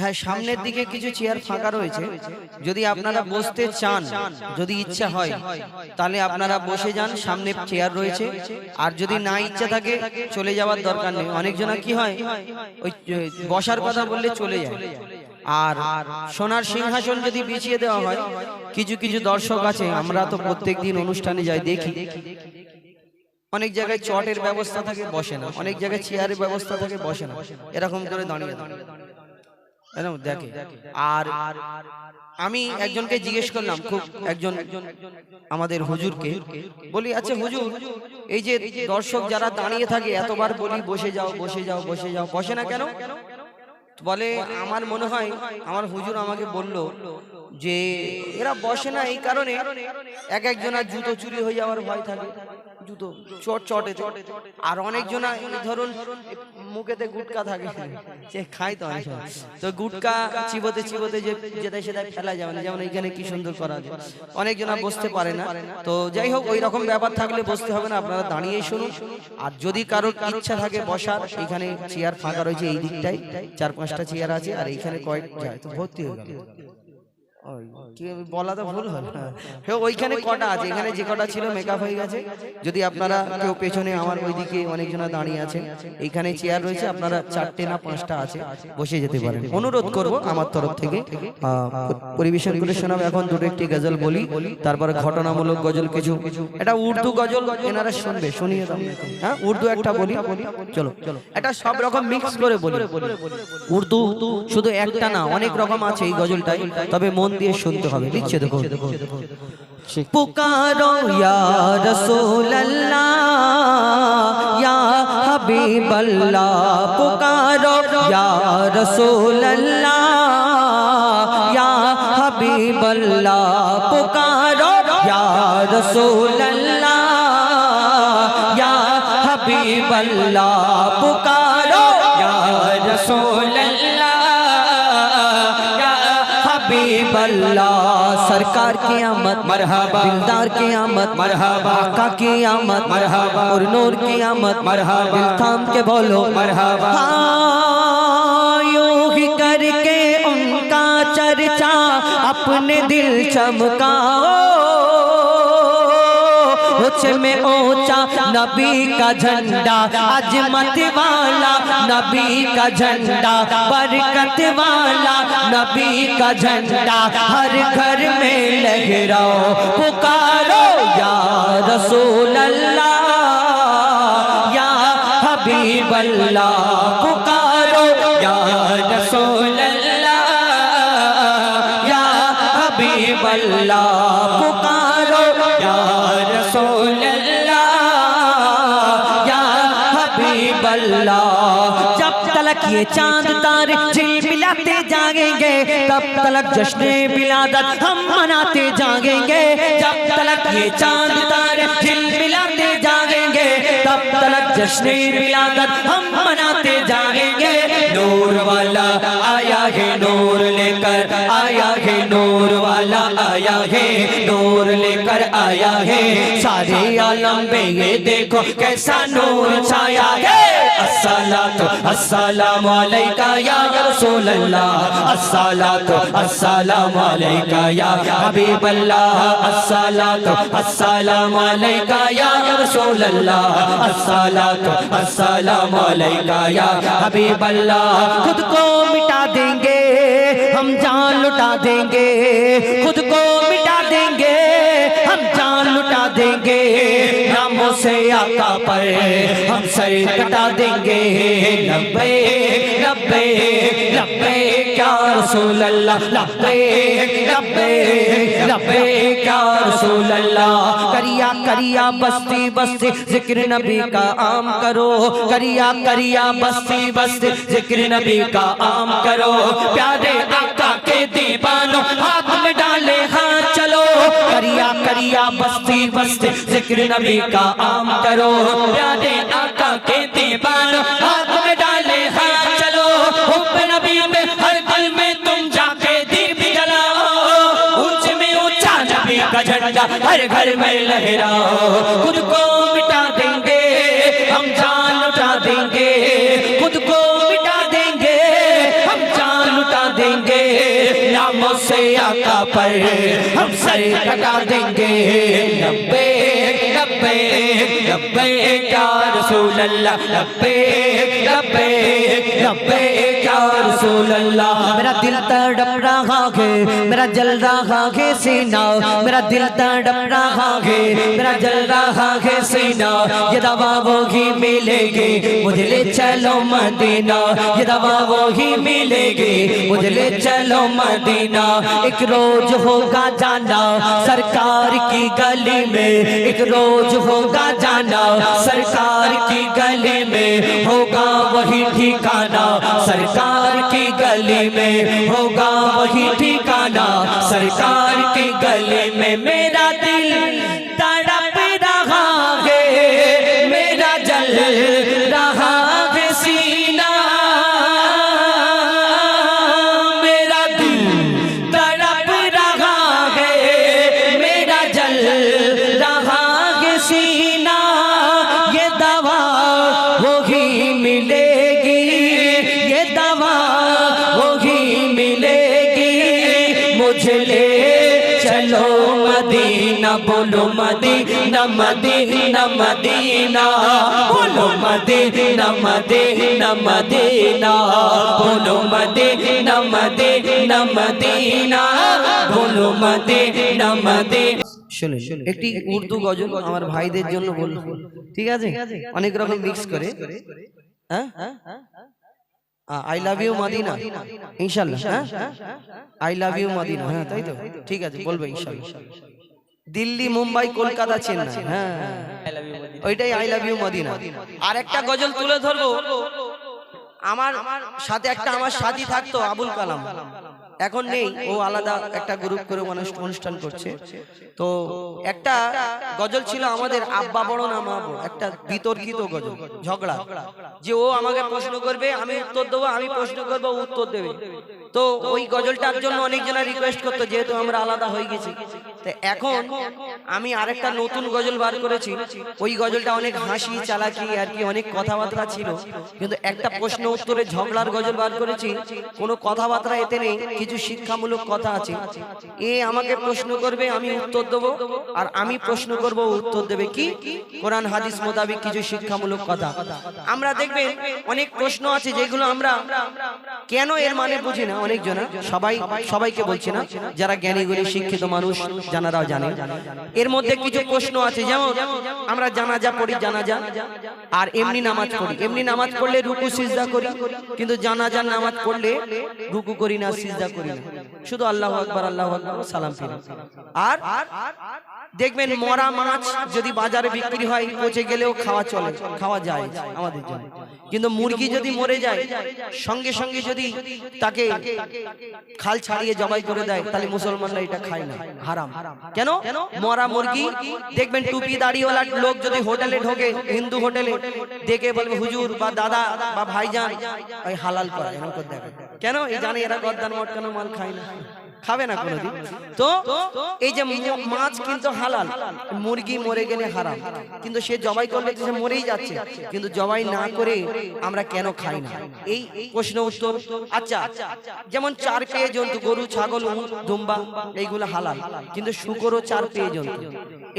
হ্যাঁ সামনের দিকে কিছু চেয়ার ফাঁকা রয়েছে। যদি আপনারা বসতে চান, যদি ইচ্ছা হয়, তাহলে আপনারা বসে যান, সামনে চেয়ার রয়েছে। আর যদি না ইচ্ছা থাকে, চলে যাওয়ার দরকার নেই। অনেকজনা কি হয়, ওই বসার কথা বললে চলে যায়। আর সোনার সিংহাসন যদি বিছিয়ে দেওয়া হয়, কিছু কিছু দর্শক আছে, আমরা তো প্রত্যেকদিন অনুষ্ঠানে যাই, দেখি অনেক জায়গায় চটের ব্যবস্থা থাকে, বসে না। অনেক জায়গায় চেয়ারের ব্যবস্থা থাকে, বসে না। এরকম করে দাঁড়িয়ে দেখে। আর আমি একজনকে জিজ্ঞেস করলাম, খুব একজন আমাদের হুজুরকে, বলি আচ্ছা হুজুর, এই যে দর্শক যারা দাঁড়িয়ে থাকে এতবার বলি বসে যাও বসে যাও বসে যাও, বসে না কেন? বলে আমার মনে হয়, আমার হুজুর আমাকে বলল যে এরা বসে না এই কারণে এক একজনের জুতো চুরি হয়ে যাওয়ার ভয় থাকে, জুতো চটে, আর অনেকজনা ধরুন মুখেতে গুটকা থাকে, সে খায় তো অনেক সময়, তো গুটকা চিবোতে যে যেটা সেটা ফেলা যাবে না, যেমন এইখানে কি সুন্দর করা যায়, অনেকজনা বসতে পারে না। তো যাই হোক, ওই রকম ব্যাপার থাকলে বসতে হবে না, আপনারা দাঁড়িয়েই শুনুন। আর যদি কারোর ইচ্ছা থাকে বসার, এখানে চেয়ার ফাঁকা রয়েছে, এই দিকটাই 4-5টা চেয়ার আছে, আর এইখানে কয়েক যায় তো ভর্তি হয়ে গেল, বলা তো ভুল হল। হ্যাঁ, ওইখানে কটা আছে, এখানে যে কটা ছিল মেকআপ হয়ে গেছে। যদি আপনারা কেউ পেছনে আমার ওইদিকে অনেকজনা দাঁড়িয়ে আছে, এইখানে চেয়ার রয়েছে, আপনারা 4টে না 5টা আছে, বসে যেতে পারেন। অনুরোধ করব আমার তরফ থেকে। পরিবেশন করে শোনাবো এখন দুটো একটি গজল বলি, তারপরে ঘটনামূলক গজল কিছু, এটা উর্দু গজল এনারা শুনবে, শুনিয়ে দাও। হ্যাঁ, উর্দু একটা বলি, চলো এটা সব রকম মিক্স করে বলি। উর্দু শুধু একটা না, অনেক রকম আছে এই গজলটাই, তবে মন দিয়ে শুনতে হবে। লিখছে দেখো, পুকারো ইয়া রাসূলুল্লাহ ইয়া হাবিবাল্লাহ, পুকারো ইয়া রাসূলুল্লাহ ইয়া হাবিবাল্লাহ, পুকারো ইয়া রাসূলুল্লাহ ইয়া হাবিবাল্লাহ, পুকারো ইয়া রাসূলুল্লাহ हबीबल्लाह। सरकार की आमद मरहबा, दिलदार की आमद मरहबा, आका की आमद मरहबा, और नूर की आमद मरहबा, दिल थाम के बोलो मरहबा। यूं ही करके उनका चर्चा अपने दिल चमकाओ, ऊंचे में ऊंचा नबी का झंडा, अजमत वाला नबी का झंडा, बरकत वाला नबी का झंडा, हर घर में लहराओ, पुकारो या रसूल अल्लाह या हबीब अल्लाह, पुकारो या रसूल अल्लाह या हबीब अल्लाह, पुकारो या रसूल अल्लाह या हबीब अल्लाह। जब तलक ये चांद तारे झिलमिलाते जागेंगे, तब तलक जश्न विलादत हम मनाते जागेंगे। जब तलक ये चांद तारे झिलमिलाते जागेंगे, तब तलक जश्न विलादत हम मनाते जागेंगे। नूर वाला आया है, नूर लेकर आया है, नूर वाला आया है, नूर लेकर आया है। सारे आलम में ये देखो कैसा नूर छाया है। अस्सलातु अस्सलामु अलैका या रसूल अल्लाह, अस्सलातु अस्सलामु अलैका या हबीब अल्लाह, अस्सलातु अस्सलामु अलैका या रसूल अल्लाह, अस्सलातु अस्सलामु अलैका या हबीब अल्लाह। खुद को मिटा देंगे हम, जान लुटा देंगे, खुद को मिटा देंगे हम, जान लुटा देंगे। नामों से आका पर हम सर कटा देंगे। लब्बैक लब्बैक लब्बैक या रसूल अल्लाह, लब्बैक लब्बैक लब्बैक या रसूल अल्लाह। करिया करिया बस्ती बस्ती जिक्र नबी का आम करो, करिया करिया बस्ती बस्ती जिक्र नबी का आम करो। प्यारे आका के दीवानों हाथ में डाले हाथ चलो, करिया करिया बस्ती बस्ती जिक्र नबी का आम करो। प्यारे आका के दीवानों हाथ में डाले हाथ चलो। हुब्ब नबी में हर दिल में तुम जाके दीप जलाओ, ऊंचे में ऊंचा नबी का झंडा हर घर में लहराओ। खुद को मिटा देंगे हम, जान लुटा देंगे, खुद को मिटा देंगे हम, जान लुटा देंगे। नामों से आका पर हम सर कटा देंगे। लब्बैक लब्बैक लब्बैक या रसूल अल्लाह लब्बैक लब्बैक लब्बैक या रसूल अल्लाह मेरा दिल तड़प रहा है, मेरा जल रहा है सीना, मेरा दिल तड़प रहा है, मेरा जल रहा है सीना। ये दवा वो ही मिलेगी, मुझे ले चलो मदीना। ये दवा वो ही मिलेगी, मुझे ले चलो मदीना। एक रोज होगा जाना सरकार की गली में, एक रोज होगा जाना सरकार की गली में, होगा वही ठिकाना सरकार की गली में, होगा वही ठिकाना सरकार की गली में। मेरा दिल तड़प रहा है, मेरा जल रहा है सीना, मेरा दिल तड़प रहा है, मेरा जल रहा है सीना। ये दवा वही मिलेगी, ये दवा वही मिलेगी, मुझे ले चलो मदीना। बोलो मदीना मदीना मदीना, बोलो मदीना मदीना मदीना, बोलो मदीना मदीना मदीना, बोलो मदीना मदीना। শুনুন একটি উর্দু গজল আমার ভাইদের জন্য বলবো, ঠিক আছে? অনেক রকম মিক্স করে, হ্যাঁ আই লাভ ইউ মদিনা ইনশাআল্লাহ, হ্যাঁ আই লাভ ইউ মদিনা, হ্যাঁ তাই তো, ঠিক আছে বলবো ইনশাআল্লাহ। দিল্লি মুম্বাই কলকাতা চেন্নাই, হ্যাঁ ওইটাই আই লাভ ইউ মদিনা। আর একটা গজল তুলে ধরবো, আমার সাথে একটা আমার সাথী থাকতো আবুল কালাম, এখন নেই, ও আলাদা একটা গ্রুপ করে অনুষ্ঠান করছে। তো একটা গজল ছিল আমাদের আব্বা বড় না মা বড়, একটা বিতর্কিত গজল, ঝগড়া, যে ও আমাকে প্রশ্ন করবে আমি উত্তর দেবো, আমি প্রশ্ন করবো ও উত্তর দেবে। তো ওই গজলটার জন্য অনেকজনা রিকোয়েস্ট করতো, যেহেতু আমরা আলাদা হয়ে গেছি। তো এখন আমি আরেকটা নতুন গজল বার করেছি, ওই গজলটা অনেক হাসি চালাকি আর কি, অনেক কথাবার্তা ছিল, কিন্তু একটা প্রশ্ন উত্তরে ঝগড়ার গজল বার করেছি, কোনো কথাবার্তা এতে নেই, কিছু শিক্ষামূলক কথা আছে। এ আমাকে প্রশ্ন করবে আমি উত্তর দেবো, আর আমি প্রশ্ন করব ও উত্তর দেবে, কি কোরআন হাদিস মোতাবেক কিছু শিক্ষামূলক কথা। আমরা দেখবেন অনেক প্রশ্ন আছে যেগুলো আমরা কেন এর মানে বুঝি না, অনেকজনা, সবাইকে বলছি না, যারা জ্ঞানী গুণী শিক্ষিত মানুষ জানারাও জানে। এর মধ্যে কিছু প্রশ্ন আছে, যেমন আমরা জানাজা পড়ি, জানাজা আর এমনি নামাজ পড়ি, এমনি নামাজ পড়লে রুকু সিজদা করি, কিন্তু জানাজার নামাজ পড়লে রুকু করি না, সিজদা করি না, শুধু আল্লাহু আকবার আল্লাহু আকবার সালাম ফিরি। আর দেখবেন মরা মাছ যদি বাজারে বিক্রি হয়, পচে গেলেও খাওয়া চলে, খাওয়া যায় আমাদের জন্য, কিন্তু মুরগি যদি মরে যায় সঙ্গে সঙ্গে যদি তাকে খাল ছাড়িয়ে জবাই করে দেয়, তাহলে মুসলমানরা এটা খায় না, হারাম। কেন? মরা মুরগি দেখবেন টুপি দাড়িওয়ালা লোক যদি হোটেলে ঢোকে, হিন্দু হোটেলে, দেখে বলবে হুজুর বা দাদা বা ভাইজান ওই হালাল করা, এরকম করে দেখে। কেন? এই জানে এরা গদ্দান মটকানো মাল খায় না, খাবে না কোনোদিন। তো এই যে মাছ কিন্তু হালাল, মুরগি মরে গেলে হারাম, কিন্তু সে জবাই করলে সে মরেই যাচ্ছে, কিন্তু জবাই না করে আমরা কেন খাই না? এই প্রশ্ন উত্তর। আচ্ছা, যেমন চার পেয়ে জন্তু, গরু ছাগল উট দুম্বা এইগুলো হালাল, কিন্তু শুকরও চার পেয়ে জন্তু,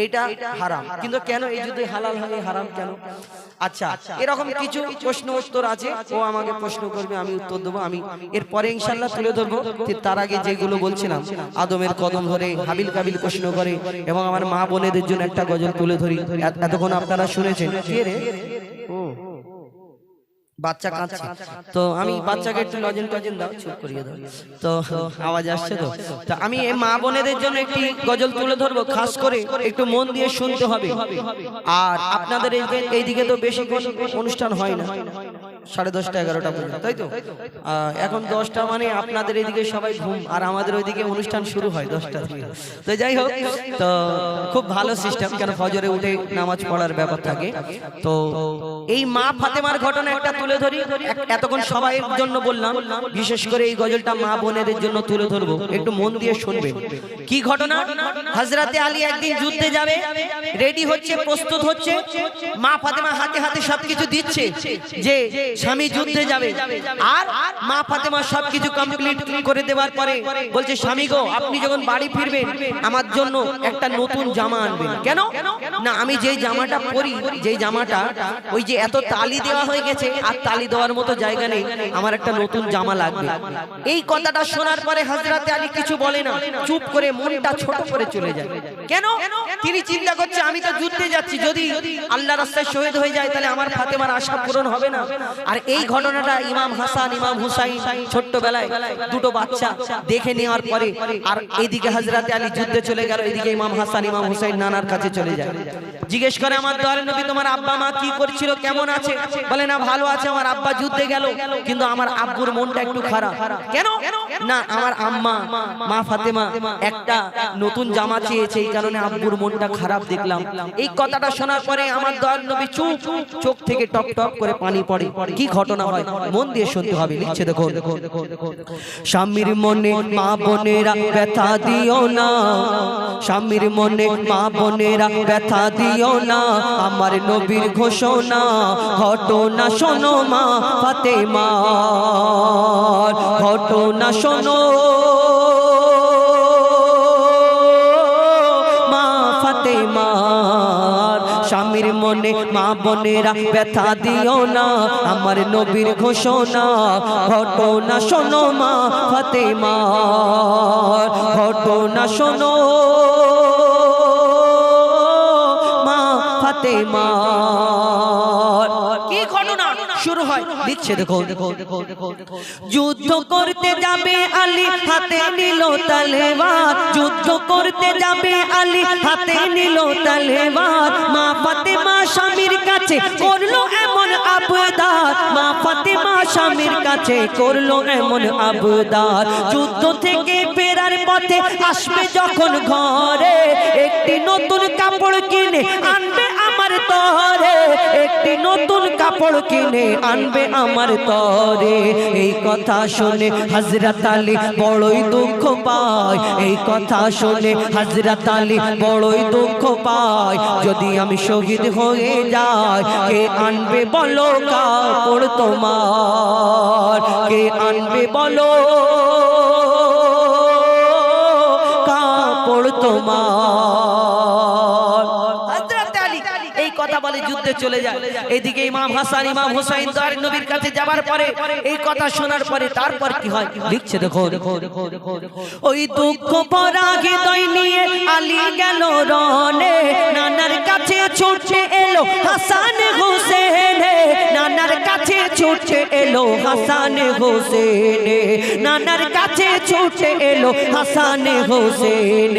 এটা হারাম, কিন্তু কেন? এই যদি হালাল হয় হারাম কেন? আচ্ছা, এরকম কিছু প্রশ্ন উত্তর আছে, ও আমাকে প্রশ্ন করবে আমি উত্তর দেবো, আমি এরপরে ইনশাল্লাহ তুলে ধরবো। তার আগে যেগুলো বলছিলাম, আদমের কদম ধরে হাবিল কাবিল প্রশ্ন করে, এবং আমার মা বোনেদের জন্য একটা গজল তুলে ধরি, এতক্ষণ আপনারা শুনেছেন। কে রে? ও বাচ্চা কাঁদছে, তো আমি বাচ্চাকে একটু লজেন টজেন দাও, চুপ করিয়ে দাও, তো আওয়াজ আসছে। তো আমি এই মা বোনেদের জন্য একটি গজল তুলে ধরবো, খাস করে একটু মন দিয়ে শুনতে হবে। আর আপনাদের এইদিকে তো বেশি অনুষ্ঠান হয় না, 10:30 11টা পর্যন্ত, তাই তো? এখন 10টা মানে আপনাদের এদিকে সবাই ঘুম, আর আমাদের ওইদিকে অনুষ্ঠান শুরু হয় 10টা থেকে। তো যাই হোক, তো খুব ভালো সিস্টেম, কেন ফজরে উঠে নামাজ পড়ার ব্যাপার থাকে। তো এই মা ফাতেমার ঘটনা একটা তুলে ধরি, এতক্ষণ সবাইয়ের জন্য বললাম, বিশেষ করে এই গজলটা মা বোনেদের জন্য তুলে ধরবো, একটু মন দিয়ে শুনবেন। কি ঘটনা? হযরতে আলী একদিন যুদ্ধে যাবে, রেডি হচ্ছে, প্রস্তুত হচ্ছে, মা ফাতেমা হাতে হাতে সবকিছু দিচ্ছে, যে স্বামী যুদ্ধে যাবে আর মা ফাতেমা সবকিছু কমপ্লিট করে দেওয়ার পরে বলছে স্বামী গো আপনি যখন বাড়ি ফিরবেন আমার জন্য একটা নতুন জামা আনবেন। কেন না আমি যেই জামাটা পরি যেই জামাটা ওই যে এত তালি দেওয়া হয়ে গেছে আর তালি দেওয়ার মতো জায়গা নেই, আমার একটা নতুন জামা লাগবে। এই কথাটা শোনার পরে হযরত আলী কিছু বলে না, চুপ করে মনটা ছোট করে চলে যায়। কেন তিনি চিন্তা করছে আমি তো যুদ্ধে যাচ্ছি, যদি আল্লাহর রাস্তায় শহীদ হয়ে যায় তাহলে আমার ফাতেমার আশা পূরণ হবে না। আর এই ঘটনাটা ইমাম হাসান ইমাম হুসাইন ছোট্টবেলায় দুটো বাচ্চা দেখে নেওয়ার পরে আর এইদিকে হযরত আলী যুদ্ধে চলে গেল, এদিকে ইমাম হাসান ইমাম হুসাইন নানার কাছে চলে যায়। জিজ্ঞেস করে আমার দয়ার নবী তোমার আব্বা মা কি করছিল, কেমন আছে? বলে না ভালো আছে, আমার আব্বা যুদ্ধে গেল কিন্তু আমার আব্বুর মনটা একটু খারাপ। কেন না আমার আম্মা মা ফাতেমা একটা নতুন জামা চেয়েছে, এই কারণে আব্বুর মনটা খারাপ দেখলাম। এই কথাটা শোনার পরে আমার দয়ার নবী চুপ, চোখ থেকে টপ টপ করে পানি পড়ে। কি ঘটনা হয় মন দিয়ে শুনতে হবে, লিখছে দেখো। স্বামীর মনে মা বোনেরা ব্যথা দিও না, স্বামীর মনে মা বোনেরা ব্যথা দিও না, আমার নবীর ঘোষণা ঘটনা শোনো মা ফাতেমা, ঘটনা শোনো মা ফাতেমা। স্বামীর মনে মা বোনেরা ব্যথা দিও না, আমার নবীর ঘোষণা ঘটনা শোনো মা ফাতেমা, ঘটনা শোনো মা ফাতেমা। কি ঘটনা শুরু হয় লিখছে দেখো। যুদ্ধ করতে যাবে আলী হাতে নিল তলোয়ার, যুদ্ধ করতে যাবে আলী হাতে নিল তলোয়ার, মা ফাতেমা স্বামীর কাছে করলো এমন আবদার, মা ফাতেমা স্বামীর কাছে করলো এমন আবদার। যুদ্ধ থেকে ফেরার পথে আসবে যখন ঘরে, একটি নতুন কাপড় কিনে আনবে আমার তরে, একটি নতুন কাপড় কিনে আনবে আমার তরে। এই কথা শুনে হযরত আলী বড়ই দুঃখ পায়, এই কথা শুনে হযরত আলী বড়ই দুঃখ পায়। যদি আমি শহীদ হয়ে যাই কে আনবে বলো কাপড় তোমার, কে আনবে বলো কাপড় তোমার। হযরত আলী এই কথা বলে যুদ্ধে চলে যায়। এদিকে ইমাম হাসান ইমাম হুসাইন দয়ার নবীর কাছে যাবার পরে এই কথা শোনার পরে তারপর কি হয় লিখছে দেখো। ওই দুঃখ ভরা হৃদয় নিয়ে আলী গেল রনে, নানার কাছে ছুটে এলো হাসান হুসেন, নানার কাছে ছুটে এলো হাসান হুসেন, নানার কাছে ছুটে এলো হাসান হুসেন।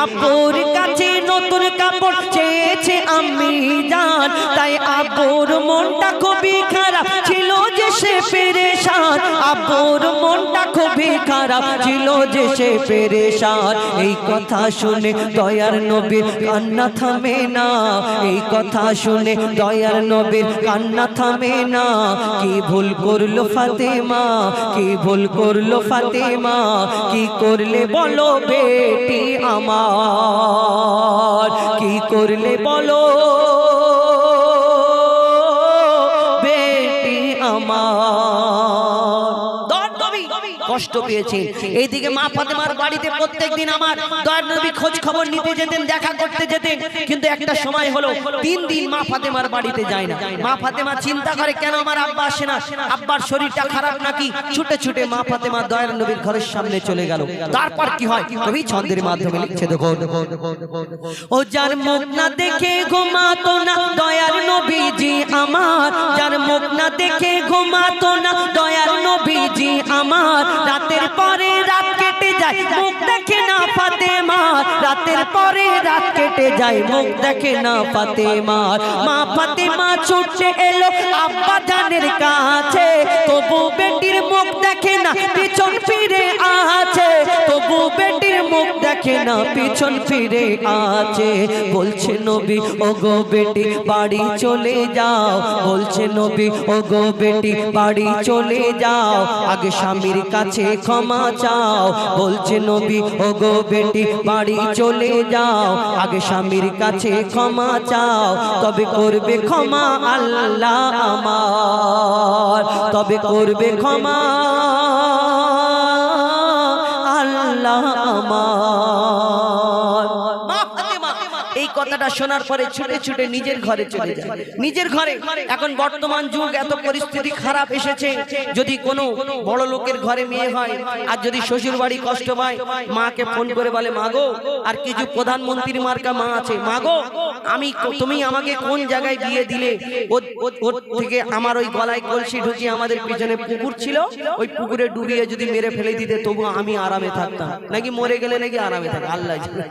আব্বুর কাছে নতুন কাপড় চেয়েছে আম্মি জান, তাই আব্বুর মনটা খুবই খারাপ ছিল যে সে পেরেশান, আব্বুর মনটা খুবই খারাপ ছিল যে সে পেরেশান। এই কথা শুনে দয়ার নবীর কান্না থামে না, এই কথা শুনে দয়ার নবীর কান্না থামে না। কি ভুল করলো ফাতেমা, কি ভুল করলো ফাতেমা, কি করলে বলো বেটি আমার, কি করলে বলো বেটি আমার। কষ্ট পেয়েছে। এইদিকে মা ফাতেমার বাড়িতে প্রত্যেকদিন আমার দয়ার নবী খোঁজ খবর নিতে যেতেন, দেখা করতে যেতেন, কিন্তু একটা সময় হলো 3 দিন মা ফাতেমার বাড়িতে যায় না। মা ফাতেমা চিন্তা করে কেন আমার আব্বা আসে না, আব্বার শরীরটা খারাপ নাকি। ছুটে ছুটে মা ফাতেমা দয়ার নবীর ঘরের সামনে চলে গেল। তারপর কি হয় কবি ছন্দের মাধ্যমে লিখছে দেখো। ও যার মুখ না দেখে ঘুমাতো না দয়ার নবীজি আমার, যার মুখ না দেখে ঘুমাতো না দয়ার নবীজি আমার, রাতের পরে রাত কেটে যায় মুখ দেখে না ফাতেমা, রাতের পরে রাত কেটে যায় মুখ দেখে না ফাতেমা। মা ফাতেমা ছুটে এলো আব্বা জানের কাছে, তবু বেটির মুখ দেখে না পিছন ফিরে আছে, তবু বেটির মুখ দেখে দেখে না পিছন ফিরে আছে বলছে নবী ও গো বেটি বাড়ি চলে যাও বলছে নবী ও গো বেটি বাড়ি চলে যাও আগে স্বামীর কাছে ক্ষমা চাও বলছে নবী ও গো বেটি বাড়ি চলে যাও আগে স্বামীর কাছে ক্ষমা চাও তবে করবে ক্ষমা আল্লাহ আমার তবে করবে ক্ষমা আল্লাহ আমার। মা ফাতেমা এই কথাটা শোনার পরে ছুটে ছুটে নিজের ঘরে চলে যায় নিজের ঘরে। এখন বর্তমান যুগ এত পরিস্থিতি খারাপ এসেছে, যদি কোনো বড় লোকের ঘরে মেয়ে হয় আর যদি শ্বশুর বাড়ি কষ্ট পায় মাকে ফোন করে বলে মাগো, আর কিছু প্রধানমন্ত্রীর মার্কা মা আছে, মাগো আমি তুমি আমাকে কোন জায়গায় বিয়ে দিলে, ওর থেকে আমার ওই গলায় কলসি ঢুকিয়ে আমাদের পিছনে পুকুর ছিল ওই পুকুরে ডুবিয়ে যদি মেরে ফেলে দিতে তবু আমি আরামে থাকতাম, নাকি মরে গেলে নাকি আরামে থাকে আল্লাহ জানে।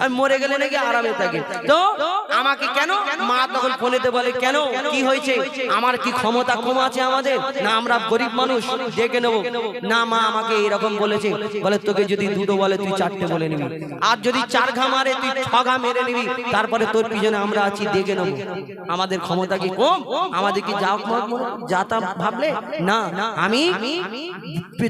আমি মরে গেলে নাকি আরামে থাকে, তো আমাকে কেন মা তখন ফোনেতে বলে কেন কি হয়েছে, আমার কি ক্ষমতা কম আছে আমাদের, না আমরা গরিব মানুষ দেখে নেবো, না মা আমাকে এরকম বলেছে, বলে তোকে যদি দুটো বলে তুই চারটে বলে নিবি, আর যদি চার ঘা মারে তুই ছ ঘা মেরে নিবি, তারপরে তোর পিছনে আমরা আছি দেখে নেবো, আমাদের ক্ষমতা কি কম, আমাদের কি যাতা ভাবলে না, আমি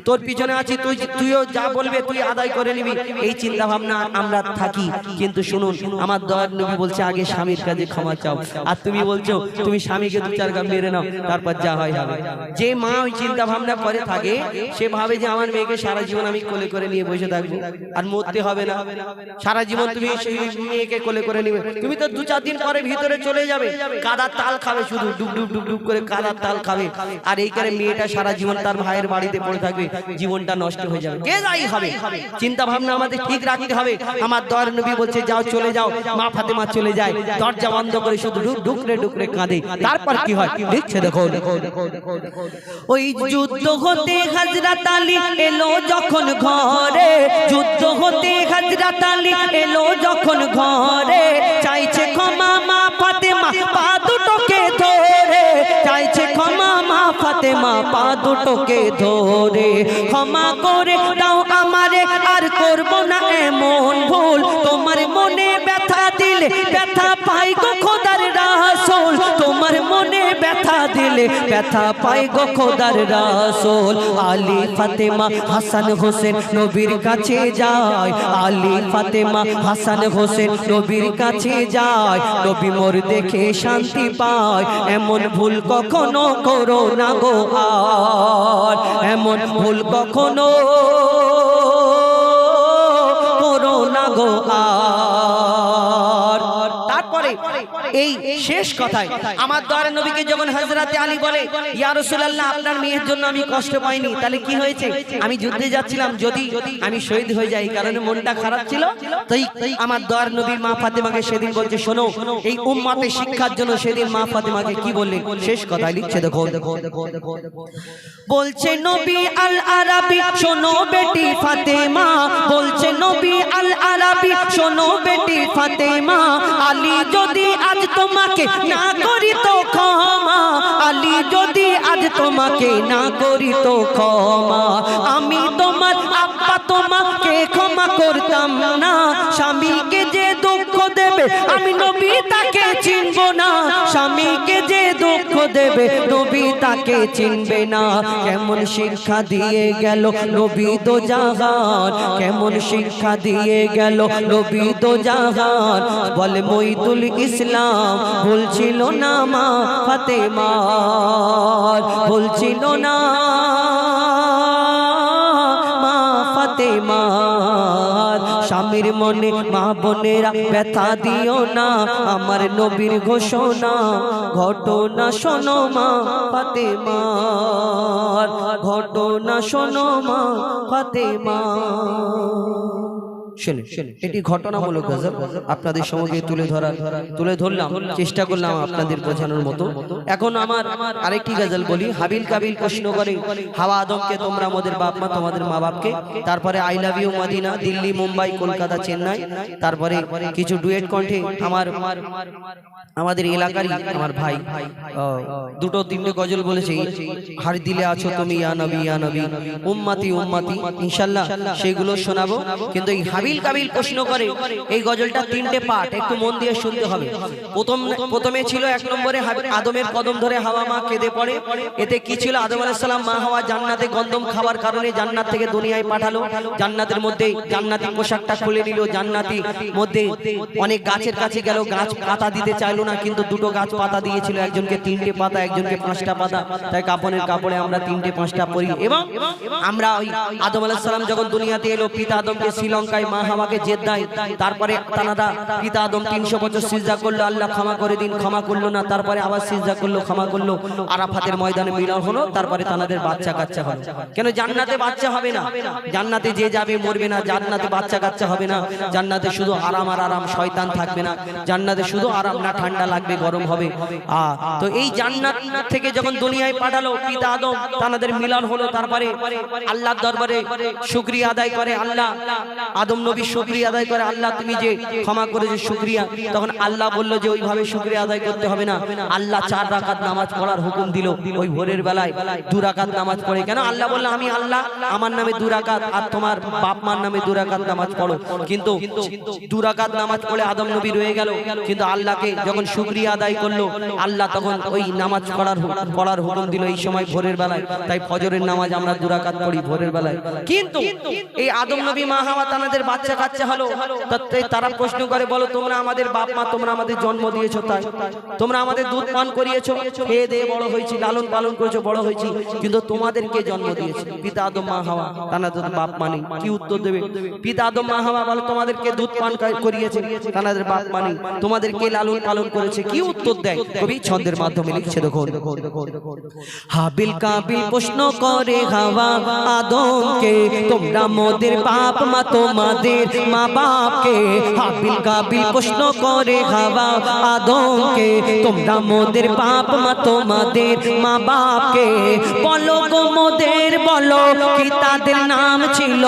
তোর পিছনে আছি, তুইও যা বলবে তুই আদায় করে নিবি, এই চিন্তা ভাবনা আমরা থাকি। কিন্তু শুনুন আমার দয়ার নবী বলছে আগে স্বামীর কাছে ক্ষমা চাও, আর তুমি বলছো তুমি স্বামীকে দু চার ঘা মেরে নাও তারপর যা হয় হবে। যে মা ওই চিন্তা ভাবনা করে থাকে সে ভাবে যে আমার মেয়েকে সারা জীবন আমি কোলে করে নিয়ে বসে থাকবো আর মরতে হবে না, সারা জীবন তুমি সেই মেয়েকে কোলে করে নিবে, তুমি তো দু চার দিন পরে ভিতরে চলে যাবে, কাদার তাল খাবে, শুধু ডুব ডুব ডুব ডুব করে কাদার তাল খাবে, আর এই কারণে মেয়েটা সারা জীবন তার ভাইয়ের বাড়িতে পড়ে থাকবে, জীবনটা নষ্ট হয়ে যাবে, কে যাই হবে। চিন্তা ভাবনা আমাদের ঠিক রাখতে হবে। আমার দয়ার নবী বলছে যাও চলে যাও, মা ফাতেমা চলে যায়, দরজা বন্ধ করে শুধু ডুকরে ডুকরে কাঁদে। তারপর কি হয় দেখছে দেখো, ওই যুদ্ধ হতে হযরত আলী এলো যখন ঘরে, যুদ্ধ হতে হযরত আলী এলো যখন ঘরে, চাইছে ক্ষমা মা ফাতেমা পা দুটোকে ধরে, চাইছে ক্ষমা মা ফাতেমা পা দুটোকে ধরে, ক্ষমা করে দাও আমারে আর করব না এমন ভুল, তোমার মনে ব্যথা দিলে ব্যথা পাই গো খোদার রাসূল, তোমার মনে ব্যথা দিলে ব্যথা পাই গো খোদার রাসূল। আলী ফাতেমা হাসান হোসেন নবীর কাছে যায়, আলী ফাতেমা হাসান হোসেন নবীর কাছে যায়, নবী মোর দেখে শান্তি পায়, এমন ভুল কখনো করো না গো আর, এমন ভুল কখনো করো না গো আর। তারপরে এই শেষ কথায় আমার দয়ার নবীকে যখন হযরত আলী বলে ইয়া রাসূলুল্লাহ আপনার মেয়ের জন্য আমি কষ্ট পাইনি, তাহলে কি হয়েছে, আমি যুদ্ধে যাচ্ছিলাম যদি আমি শহীদ হয়ে যাই, কারণে মনটা খারাপ ছিল, তাই আমার দয়ার নবীর মা ফাতেমাকে সেদিন বলছে শোনো, এই উম্মতের শিক্ষার জন্য সেদিন মা ফাতেমাকে কি বললেন শেষ কথায় লিখছে দেখো, বলছে নবী আল আরাবী শোনো বেটি ফাতেমা, বলছে নবী আল আরাবী শোনো বেটি ফাতেমা, আলী যদি আজ তোমাকে না করি তো ক্ষমা, আলী যদি আজ তোমাকে না করি তো ক্ষমা, আমি তোমার আব্বা তোমাকে ক্ষমা করতাম না, স্বামীকে যে দুঃখ দেবে আমি নবী তাকে চিনব না, স্বামীকে যে দুঃখ দেবে নবী তাকে চিনবে না। কেমন শিক্ষা দিয়ে গেল নবী দো জাহান, কেমন শিক্ষা দিয়ে গেল নবী দো জাহান, বলে মঈদুল ইসলাম বলছিল না মা ফাতেমা, বলছিল না মা ফাতেমা, স্বামীর মনে মা বোনেরা ব্যথা দিও না, আমার নবীর ঘোষণা ঘটনা শোনো মা ফাতেমা, ঘটনা শোনো মা ফাতেমা। এটি ঘটনামূলক গজল আপনাদের সঙ্গে তুলে ধরলাম, চেষ্টা করলাম আপনাদের বোঝানোর মতো। এখন আমার আরেকটি গজল বলি। হাবিল কাবিল প্রশ্ন করে হাওয়া আদমকে তোমরা আমাদের বাপ মা তোমাদের মা বাপকে, তারপরে I love you Medina, Delhi Mumbai Kolkata Chennai, তারপরে কিছু ডুয়েট কণ্ঠে আমাদের এলাকারই আমার ভাই দুটো তিনটে গজল বলেছে, হার দিলে আছো তুমি ইয়া নবী ইয়া নবী, উম্মতি উম্মতি, ইনশাআল্লাহ সেগুলো শোনাবো। কিন্তু এই হাবিল হাবিল কাবিল প্রশ্ন করে। এই গজলটা 3টে পার্ট, একটু মন দিয়ে শুনতে হবে। প্রথমে ছিল 1 নম্বরে আদমের কদম ধরে হাওয়া মা কেঁদে পড়ে। এতে কি ছিল? আদম আলাইহিস সালাম মা হাওয়া জান্নাতে গন্ধম খাবার কারণে জান্নাত থেকে দুনিয়ায় পাঠালো। জান্নাতের মধ্যে জান্নাতি পোশাকটা খুলে নিল। জান্নাতি মধ্যে অনেক গাছের কাছে গেল, গাছ পাতা দিতে চাইলো না, কিন্তু 2টো গাছ পাতা দিয়েছিল, একজনকে 3টে পাতা, একজনকে 5টা পাতা। তাই কাপড়ের কাপড়ে আমরা 3টে 5টা পরি। এবং আমরা ওই আদম আলাইহিস সালাম যখন দুনিয়াতে এলো, পিতা আদমকে শ্রীলঙ্কায় মা হাওয়াকে জেদ দেয়। তারপরে তারা পিতা আদম 300 বছর সিজদা করলো, আল্লাহ ক্ষমা করে দিন, ক্ষমা করলো না। তারপরে আবার সিজদা করলো, ক্ষমা করলো। আরাফাতের ময়দানে মিলন হলো, তারপরে তাদের বাচ্চা কাচ্চা হলো। কেন? জান্নাতে বাচ্চা হবে না, জান্নাতে যে যাবে মরবে না, জান্নাতে বাচ্চা কাচ্চা হবে না, জান্নাতে শুধু আরাম আর আরাম, শয়তান থাকবে না, জান্নাতে শুধু আরাম, না ঠান্ডা লাগবে, গরম হবে। তো এই জান্নাত থেকে যখন দুনিয়ায় পাঠালো পিতা আদম, তাদের মিলন হলো। তারপরে আল্লাহর দরবারে শুকরিয়া আদায় করে। আল্লাহ আদম নবী শুকরিয়া আদায় করে, আল্লাহ তুমি যে ক্ষমা করেছো শুকরিয়া। তখন আল্লাহ বলল যে ওইভাবে শুকরিয়া আদায় করতে হবে না। আল্লাহ 4 রাকাত নামাজ পড়ার হুকুম দিল। ওই ভোরের বেলায় 2 রাকাত নামাজ পড়ে। কেন? আল্লাহ বলল আমি আল্লাহ, আমার নামে 2 রাকাত আর তোমার বাপ মার নামে 2 রাকাত নামাজ পড়ো। কিন্তু 2 রাকাত নামাজ পড়ে আদম নবী রয়ে গেল। কিন্তু আল্লাহকে যখন শুকরিয়া আদায় করলো, আল্লাহ তখন ওই নামাজ পড়ার হুকুম দিল এই সময় ভোরের বেলায়। তাই ফজরের নামাজ আমরা 2 রাকাত পড়ি ভোরের বেলায়। কিন্তু এই আদম নবী মা হাওয়া তাদের বাচ্চা কাচ্চা হলো। তারা প্রশ্ন করে, বলো তোমরা আমাদের বাপ মা, তোমরা আমাদের জন্ম দিয়েছো, তাই তোমরা আমাদের দুধ পান করিয়েছো, খেয়ে দিয়ে বড় হয়েছি, লালন পালন করেছো, বড় হয়েছি, কিন্তু তোমাদের কে জন্ম দিয়েছে? পিতা আদম মা হাওয়া, তাদের বাপ মা নেই। কি উত্তর দেবে? পিতা আদম মা হাওয়া বলে তোমাদেরকে দুধ পান করিয়েছে, তাদের বাপ মা নেই। তোমাদেরকে লালন পালন করেছে। কি উত্তর দেয়? কবি ছন্দের মাধ্যমে লিখছে, দেখো। হাবিল কাবিল প্রশ্ন করে হাওয়া আদমকে, তোমরা মোদের বাপ মা, তোমাদের মা বাপকে। হাবিল কাবিল প্রশ্ন করে হাওয়া আদমকে, তোমরা মোদের বাপ মা, তোমাদের মা বাপকে। বলো গো মোদের, বলো কি তাদের নাম ছিল?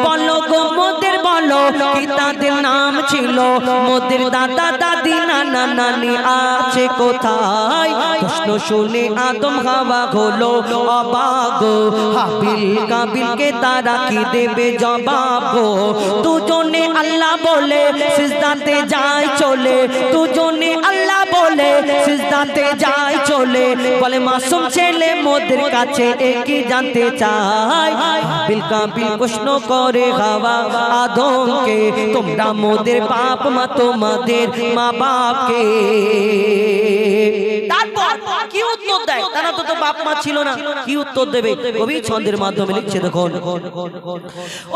বলো গো মোদের, বলো কি তাদের নাম ছিল? মোদের দাদা দাদি নানা নানি আছে কোথায়? প্রশ্ন শুনে আদম হাওয়া হলো অবাক। হাবিল কাবিলকে তারা কি দেবে জবাব? দুজনে আল্লাহ বলে সিজদাতে যায় চলে, দুজনে আল্লাহ বলে সিজদাতে যায় চলে। বলে মাসুম ছেলে মোদের কাছে একই জানতে চায়। হাবিল কাবিল প্রশ্ন করে হাওয়া আদমকে, তোমরা মোদের বাপ মা, তোমাদের মা বাপকে। তারপর কি উত্তর দেয়? তারা তো বাপ মা ছিল না, কি উত্তর দেবে? কবি ছন্দের মাধ্যমে লিখছে, দেখুন।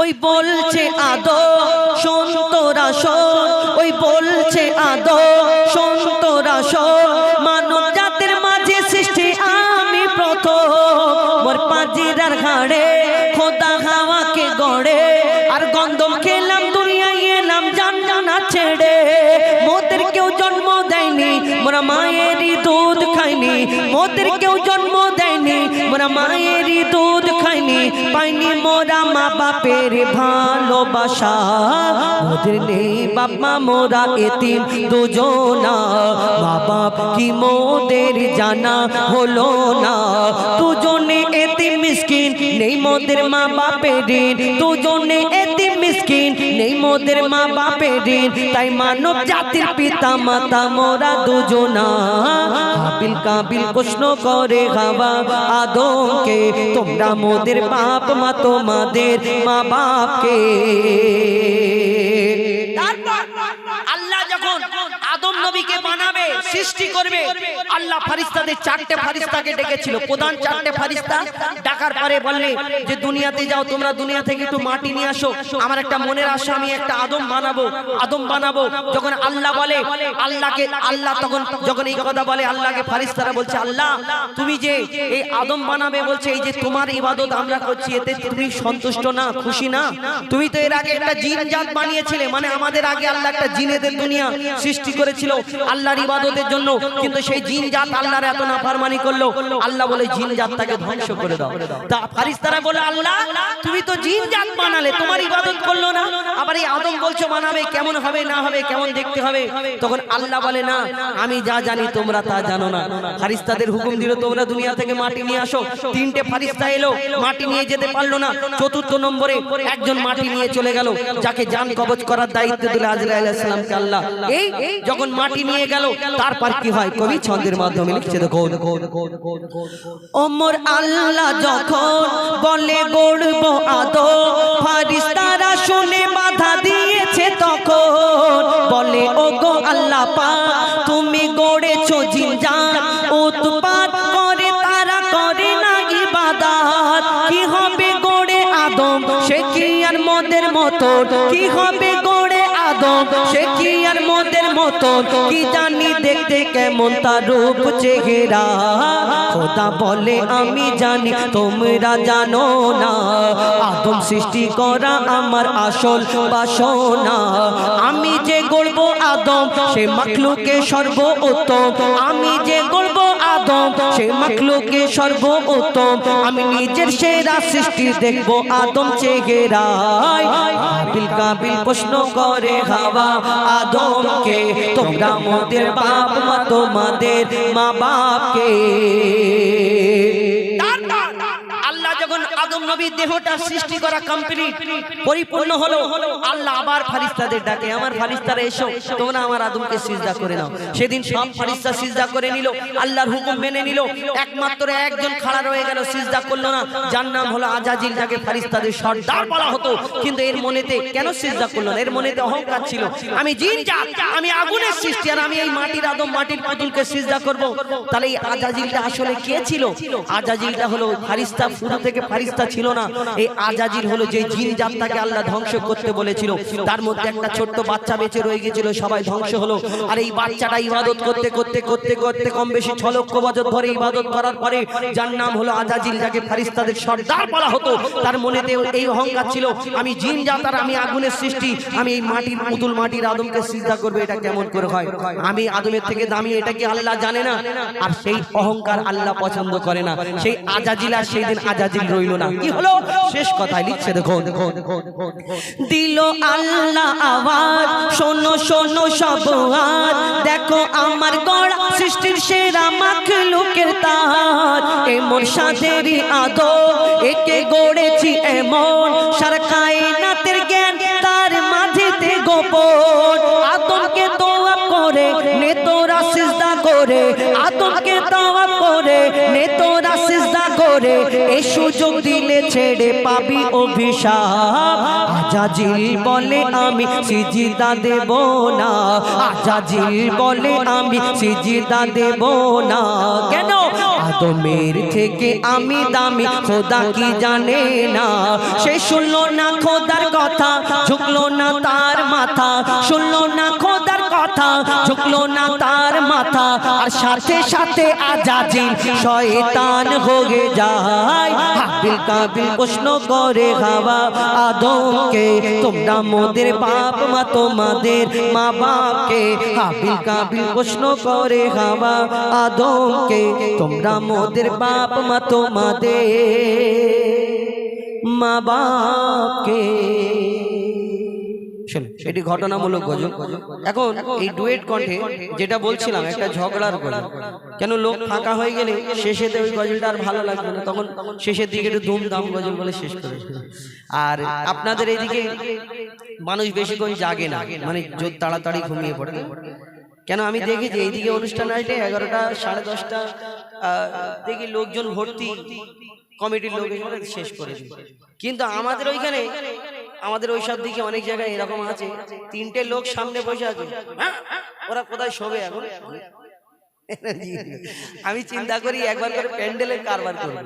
ওই বলছে আদম শোন তোরা শোন, ওই বলছে আদম শোন তোরা শোন, মানব জাতির মাঝে সৃষ্টি আমি প্রথম। মোর পাজিরার ঘাড়ে খোদা হাওয়াকে গড়ে, আর গন্ধম খেলাম দুনিয়ায় এলাম জান্নাত ছেড়ে। মোদের কেউ জন্ম দেয়নি, মোরা মায়েরই দুধ খাইনি। মোদের কেউ জন্ম দেয়নি, মোরা মায়েরই দুধ খাইনি। পাইনি মোরা মা বাপের ভালোবাসা, মোদের নেই বাপ মা, মোরা এতিম দুজনা। মা বাপ কি মোদের জানা হলো না? দুজনে এতিম মিসকিন, নেই মোদের মা বাপের ঋণ। দুজনে এতিম মিসকিন, নেই মোদের মা বাপের ঋণ। তাই মানব জাতির পিতা মাতা মোরা দুজনা। হাবিল কাবিল প্রশ্ন করে হাওয়া আদমকে, তোমরা মোদের বাপ মা, তোমাদের মা বাপকে। আল্লাহ যখন আদম নবীকে বানাবে, সৃষ্টি করবে, আল্লাহ ফারিস্তাদের 4টে ফারিস্তাকে ডেকেছিল। প্রধান 4টে ফারিস্তা ডাকার পরে বললে যে দুনিয়াতে যাও, তোমরা দুনিয়া থেকে একটু মাটি নিয়ে আসো, আমার একটা মনের আশা, আমি একটা আদম বানাবো, আদম বানাবো। যখন আল্লাহ বলে, আল্লাহকে আল্লাহ তখন যখন এই কথা বলে, আল্লাহকে ফারিস্তারা বলছে, আল্লাহ তুমি যে এই আদম বানাবে বলছে, এই যে তোমার ইবাদত আমরা করছি, এতে তুমি সন্তুষ্ট না, খুশি না? তুমি তো এর আগে একটা জিন জাত বানিয়েছিলে, মানে আমাদের আগে আল্লাহ একটা জিনেদের দুনিয়া সৃষ্টি করেছিল, আল্লাহর ইবাদত ইবাদতের জন্য, কিন্তু সেই জিন জাত আল্লাহর এত নাফরমানি করলো, আল্লাহ বলে জিন জাতটাকে ধ্বংস করে দাও। তা ফারিস্তারা বলে আল্লাহ তুমি তো জিন জাত বানালে, তোমার ইবাদত করলো না, আবার এই আদম বলছো বানাবে, কেমন হবে না হবে, কেমন দেখতে হবে। তখন আল্লাহ বলে না, আমি যা জানি তোমরা তা জানো না। ফারিস্তাদের হুকুম দিল তোমরা দুনিয়া থেকে মাটি নিয়ে আসো। তিনটে ফারিস্তা এলো, মাটি নিয়ে যেতে পারলো না। চতুর্থ নম্বরে একজন মাটি নিয়ে চলে গেল, যাকে জান কবজ করার দায়িত্ব দিল আজরাইল আলাইহিস সালামকে আল্লাহ। এই যখন মাটি নিয়ে গেল, তারপর কি হয় কবি ছন্দের মাধ্যমে লিখছে, দেখো ওমর আল্লাহ যখন বলে গড়ব আদম, ফারিস্তারা শুনে বাধা দিয়েছে তখন বলে ওগো আল্লাহ পাক তুমি গড়েছো জিন জাত, উৎপাত করে তারা করে না ইবাদত। কি হবে গড়ে আদম সে কি আর মোদের মতো, কি হবে গড়ে আদম সে কি আর মোদের মতো, কি জানি দেখতে কেমন তার রূপ চেহারা। খোদা বলে আমি জানি তোমরা জানো না, আদম সৃষ্টি করা আমার আসল বাসনা। আমি যে গড়ব আদম সে মাখলুকে সর্বোত্তম, আমি যে গড়ব আদম সে মাখলুকে সর্বোত্তম। আমি নিজের সেরা সৃষ্টি দেখব আদম চেহারায়। হাবিল কাবিল প্রশ্ন করে হাওয়া আদমকে, তোমরা মোদের বাপ মা তোমাদের মা বাপকে। আল্লাহ যখন আদম নবীর দেহটা সৃষ্টি করা কমপ্লিট পরিপূর্ণ হলো, আল্লাহ আবার ফারিস্তাদের ডাকে, আমার ফারিস্তারা এসো তোমরা আমার আদমকে সিজদা করে নাও। সেদিন সব ফারিস্তা সিজদা করে নিল, আল্লাহর হুকুম মেনে নিল। একমাত্র একজন খাড়া রয়ে গেল, সিজদা করলো না, যার নাম হলো আজাজিল, যাকে ফারিস্তাদের সর্দার বলা হতো। কিন্তু এর মনেতে কেন সিজদা করলো না? এর মনেতে অহংকার ছিল, আমি জিন জাত, আমি আগুনের সৃষ্টি, আর আমি এই মাটির আদম মাটির পুতুলকে সিজদা করব। তাহলে এই আজাজিলটা আসলে কে ছিল? আজাজিলটা হলো ফারিস্তা, শুরু থেকে ফারিস্তা ছিল না। এই আজাজিল হলো যে জিন জাতটাকে আল্লাহ ধ্বংস করতে বলেছিল, তার মধ্যে একটা ছোট্ট বাচ্চা বেঁচে রয়ে গেছিল, সবাই ধ্বংস হলো। আর এই বাচ্চাটা ইবাদত করতে করতে করতে করতে কম বেশি 6 লক্ষ বছর ধরে ইবাদত করার পরে, যার নাম হলো আজাজিল, যাকে ফারিস্তাদের সর্দার বলা হতো, তার মনেতে এই অহংকার ছিল, আমি জিন জাত আর আমি আগুনের সৃষ্টি, আমি এই মাটির পুতুল মাটির আদমকে সিজদা করবে, এটা কেমন করে হয়? আমি আদমের থেকে দামি, এটা কি আল্লাহ জানে না? আর সেই অহংকার আল্লাহ পছন্দ করে না। সেই আজাজিল আর সেই দিন আজাজিল রইল না। কি হলো? শেষ কথায় লিখছে, দেখো দিল আল্লাহ আওয়াজ, শোনো শোনো সব আজ, দেখো আমার গড়া সৃষ্টির সেরা মাখলুকের তাজ। এমন সাদেরই আদম একে গড়েছি এমন, সারা কায়নাতের জ্ঞান তার মাঝেতে গোপন। আদমকে তোয়াব করে নে তোরা সিজদা করে, আদমকে তোয়াব করে নে তোরা সিজদা করে, এই সুযোগ দিলে ছেড়ে পাবি অভিশাপ। আজাজিল বলে আমি সিজদা দেব না, আজাজিল বলে আমি সিজদা দেব না। কেন? আদমের থেকে আমি দামি, খোদা কি জানে না? সে শুনলো না খোদার কথা, ঝুঁকলো না তার মাথা, শুনলো না খোদার কথা, ঝুঁকলো না তার মাথা। আর সাথে সাথে আজাজিল শয়তান হয়ে যায়। হাবিল কাবিল প্রশ্ন করে হাওয়া আদমকে, তোমরা মোদের বাপ মা তোমাদের মা বাপকে। হাবিল কাবিল প্রশ্ন করে হাওয়া আদমকে, তোমরা মোদের বাপ মা তোমাদের মা বাপকে। এটি ঘটনামূলক গজল। এখন এই ডুয়েট কণ্ঠে যেটা বলছিলাম, একটা ঝগড়ার গজল। কেন লোক ফাঁকা হয়ে গেলে শেষেতে ওই গজলটা আর ভালো লাগবে না, তখন শেষের দিকে একটু ধুমধাম গজল বলে শেষ করে। আর আপনাদের এইদিকে মানুষ বেশিক্ষণ জাগে না, মানে তাড়াতাড়ি ঘুমিয়ে পড়ে। কেন আমি দেখি যে এইদিকে অনুষ্ঠান আসলে 11টা 10:30 দেখি লোকজন ভর্তি, কমিটির লোক শেষ করে দিই। কিন্তু আমাদের ওইখানে, আমাদের ওইসব দিকে অনেক জায়গায় এরকম আছে, 3টে লোক সামনে বসে আছে, ওরা কোথায় শোবে এখন? আমি চিন্তা করি একবার করে প্যান্ডেলের কারবার করবো।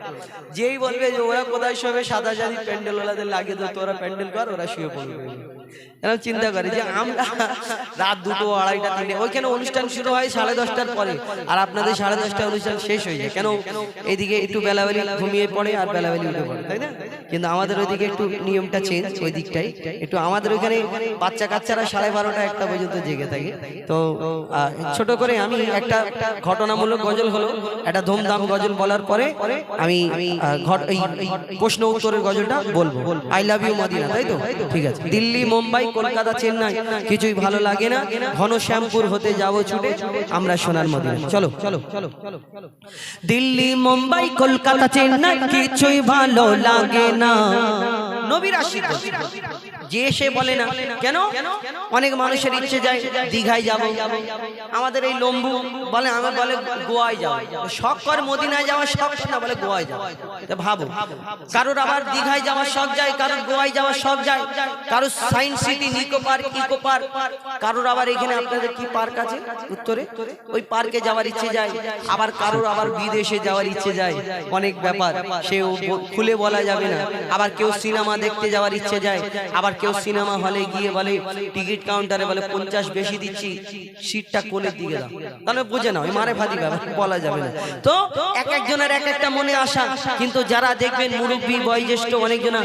যেই বলবে যে ওরা কোথায় শোবে, সাদা সাদি প্যান্ডেল ওলাদের লাগিয়ে দেবো, তোরা প্যান্ডেল কর, ওরা শুয়ে পড়বে। চিন্তা করি যে আমরা রাত 2টো 2:30 3টে, ওইখানে অনুষ্ঠান শুরু হয় 10:30টার পরে, আর আপনাদের 10:30টায় অনুষ্ঠান শেষ হয়ে যায়। কেন? এইদিকে একটু বেলাবেলি ঘুমিয়ে পড়ে আর বেলাবেলি উঠে পড়ে, তাই না? কিন্তু আমাদের ওইদিকে একটু নিয়মটা চেঞ্জ, ওই দিকটাই একটু আমাদের ওইখানে বাচ্চা কাচ্চারা 12:30 একটা পর্যন্ত জেগে থাকে। তো ছোট করে আমি একটা ঘটনামূলক গজল হলো একটা ধুমধাম গজল বলার পরে আমি এই প্রশ্ন উত্তরের গজলটা বলবো। আই লাভ ইউ মদিনা, তাই তো? ঠিক আছে। দিল্লি, মুম্বাই, কলকাতা, চেন্নাই কিছুই ভালো লাগে না, ঘন শ্যামপুর হতে যাবো ছুটে আমরা সোনার মদিনা। চলো চলো চলো। দিল্লি, মুম্বাই, কলকাতা, চেন্নাই কিছুই ভালো লাগে না। নবীর আশিক যে সে বলে না কেন? অনেক মানুষের ইচ্ছে যায় দীঘায় যাব, আমাদের এই লম্বু বলে, আমার বলে গোয়ায় যাব, শখ করে মদিনায় যাওয়ার শখ না, বলে গোয়ায় যাব। ভাবো, কারোর আবার দীঘায় যাওয়ার শখ যায়, কারোর গোয়ায় যাওয়ার শখ যায়, কারোর science city, Nicco park, eco park, কারোর আবার এখানে আপনাদের কি পার্ক আছে উত্তরে, ওই পার্কে যাওয়ার ইচ্ছে যায়, আবার কারোর আবার বিদেশে যাওয়ার ইচ্ছে যায়। অনেক ব্যাপার সেও খুলে বলা যাবে না। আবার কেউ সিনেমা দেখতে যাওয়ার ইচ্ছে যায়, আবার কেউ সিনেমা হলে গিয়ে বলে টিকিট কাউন্টারে বলে 50 বেশি দিচ্ছি, সিটটা কোলের দিকে দাও, তাহলে বুঝে নাও মারে ফাঁদি ব্যাপার, বলা যাবে না। তো এক একজনের এক একটা মনে আশা, কিন্তু যারা দেখবেন মুরব্বী বয়োজ্যেষ্ঠ অনেকজনা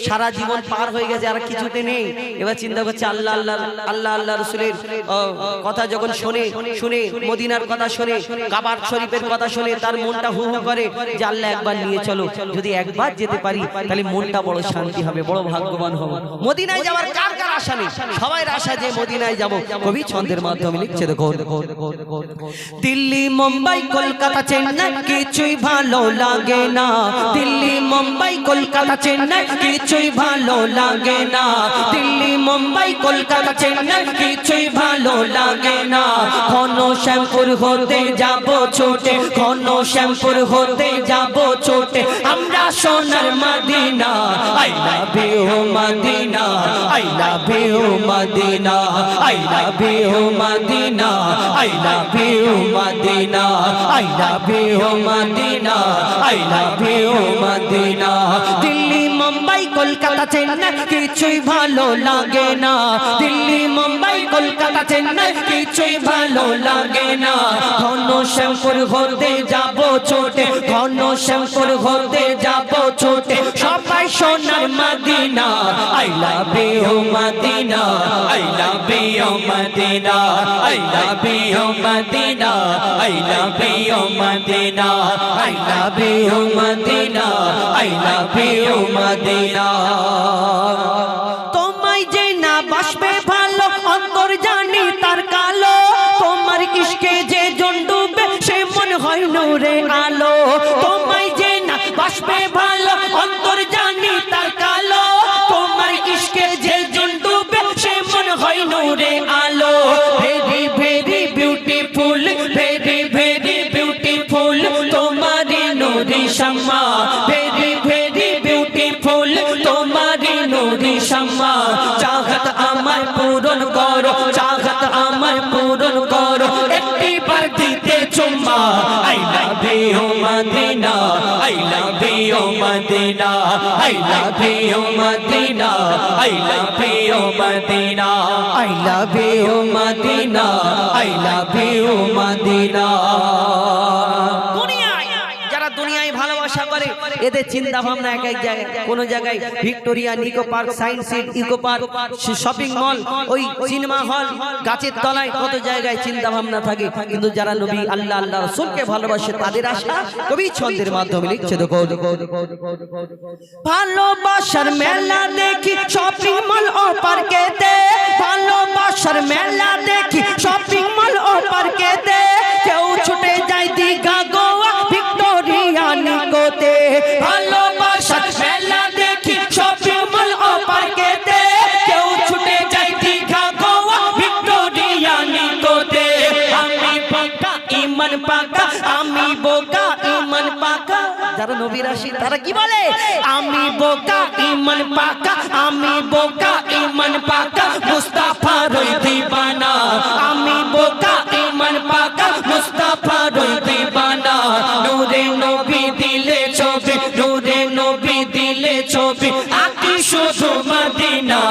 সারা জীবন পার হয়ে গেছে, আর কিছুতে নেই, এবার চিন্তা করছে আল্লাহ আল্লাহ আল্লাহ আল্লাহ রসুলের কথা যখন শুনে মদিনার কথা শুনে, কাবার শরীফের কথা শুনে তার মনটা হু হু করে যে আল্লাহ একবার নিয়ে চলো, যদি একবার যেতে পারি তাহলে মনটা বড় শান্তি হবে, বড় ভাগ্যবান হব। মদিনায় যাওয়ার কার কার আশা নেই? সবাই আশা যে মদিনায় যাব। কবি ছন্দের মাধ্যমে লিখছে দেখো, দিল্লি, মুম্বাই, কলকাতা, চেন্নাই কিছুই ভালো লাগে না। দিল্লি, মুম্বাই, কলকাতা, চেন্নাই কিছুই ভালো লাগে না। দিল্লি, মুম্বাই, কলকাতা, চেন্নাই কিছুই ভালো লাগে না। ঘন শ্যামপুর হতে যাব ছোটে, ঘন শ্যামপুর হতে যাব ছোটে আমরা সোনার Medina. I love you Medina, I love you Medina, I love you Medina, I love you Medina, I love you Medina, I love you Medina. Delhi, Mumbai, Kolkata, Chennai কিছুই ভালো লাগে না। দিল্লি, মুম্বাই, কলকাতা, চেন্নাই কিছুই ভালো লাগে না। ঘন শ্যামপুর হতে যাব ছোটে, ঘন শ্যামপুর হতে যাব ছোটে সবাই সোনার Medina. I love you Medina, I love you Medina, I love you Medina, I love you Medina, I love you Medina, I love you Medina. তোমায় যে না বাসবে ভালো, অন্তর জানি তার কালো, তোমার ইশকে যে জন ডুবে সে মন হয় নূরে আলো। তোমায় যে না বাসবে ভালো, অন্তর জানি তার কালো, তোমার ইশকে যে জন ডুবে সে মন হয় নূরে আলো। Very very beautiful, very very beautiful তোমারি নূরি শাম্মা, ভেরি ভেরি বিউটিফুল তোমারি নূরি শাম্মা। চাহত আমার পূরণ করো, চাহত আমার পূরণ করো, একটি বার দিতে চুম্মা। I love you Medina, I love you Medina, I love you Medina, I love you Medina, I love you Medina, I love you Madina. যারা দুনিয়ায় ভালোবাসা করে এদের চিন্তা ভাবনা এক এক জায়গায়, কোন জায়গায় Victoria, Nicco park, science city, eco park, shopping mall, ওই সিনেমা হল, গাছের তলায়, কত জায়গায় চিন্তা ভাবনা থাকে। কিন্তু যারা নবী আল্লাহ আল্লাহ রাসূলকে ভালোবাসে তাদের আশা কবি ছন্দের মাধ্যমে লিখছে দেখো, ভালোবাসার মেলা দেখি শপিং মল ও পার্কেতে, ভালোবাসার মেলা দেখি শপিং মল ও পার্কেতে, কেউ ছুটে যায় দীঘা, গোয়া, ভিক্টোরিয়া, নিকোতে। ভালোবাসার মেলা দেখি শপিং মল ও পার্কেতে, কেউ ছুটে যায় দীঘা, গোয়া, ভিক্টোরিয়া, নিকোতে। আমি পাকা ইমান পাকা, আমি বোকা ইমান পাকা। যারা নবীর আশিক তারা কি বলে? আমি বোকা ইমান পাকা, আমি বোকা ইমান পাকা, মুস্তাফার দিবানা। আমি বোকা ইমান পাকা, মুস্তাফার দিবানা। নূরে নবী দিলে ছবি, নূরে নবী দিলে ছবি, আকি শুধু Medina.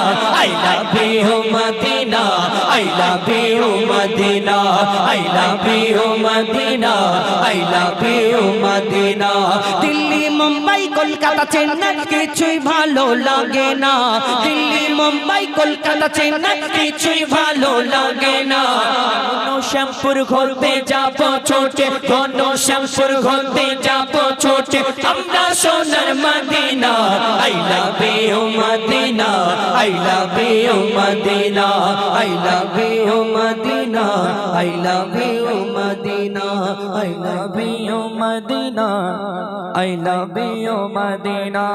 I love you Medina, I I love you Madina, I love you Madina, I love you Madina. Delhi Mumbai Kolkata Chennai কিছুই ভালো লাগে না, দিল্লি মুম্বাই কলকাতা চেন্নাই কিছুই ভালো লাগে না। শ্যামপুর ঘুরতে যাবো ছোটে, ঘন শ্যামপুর ঘুরতে যাবো ছোটে, আমরা সোনার Medina. I love you Madina, I love you Madina, I love you Madina, I love you Madina, I love you Madina, I love you Madina.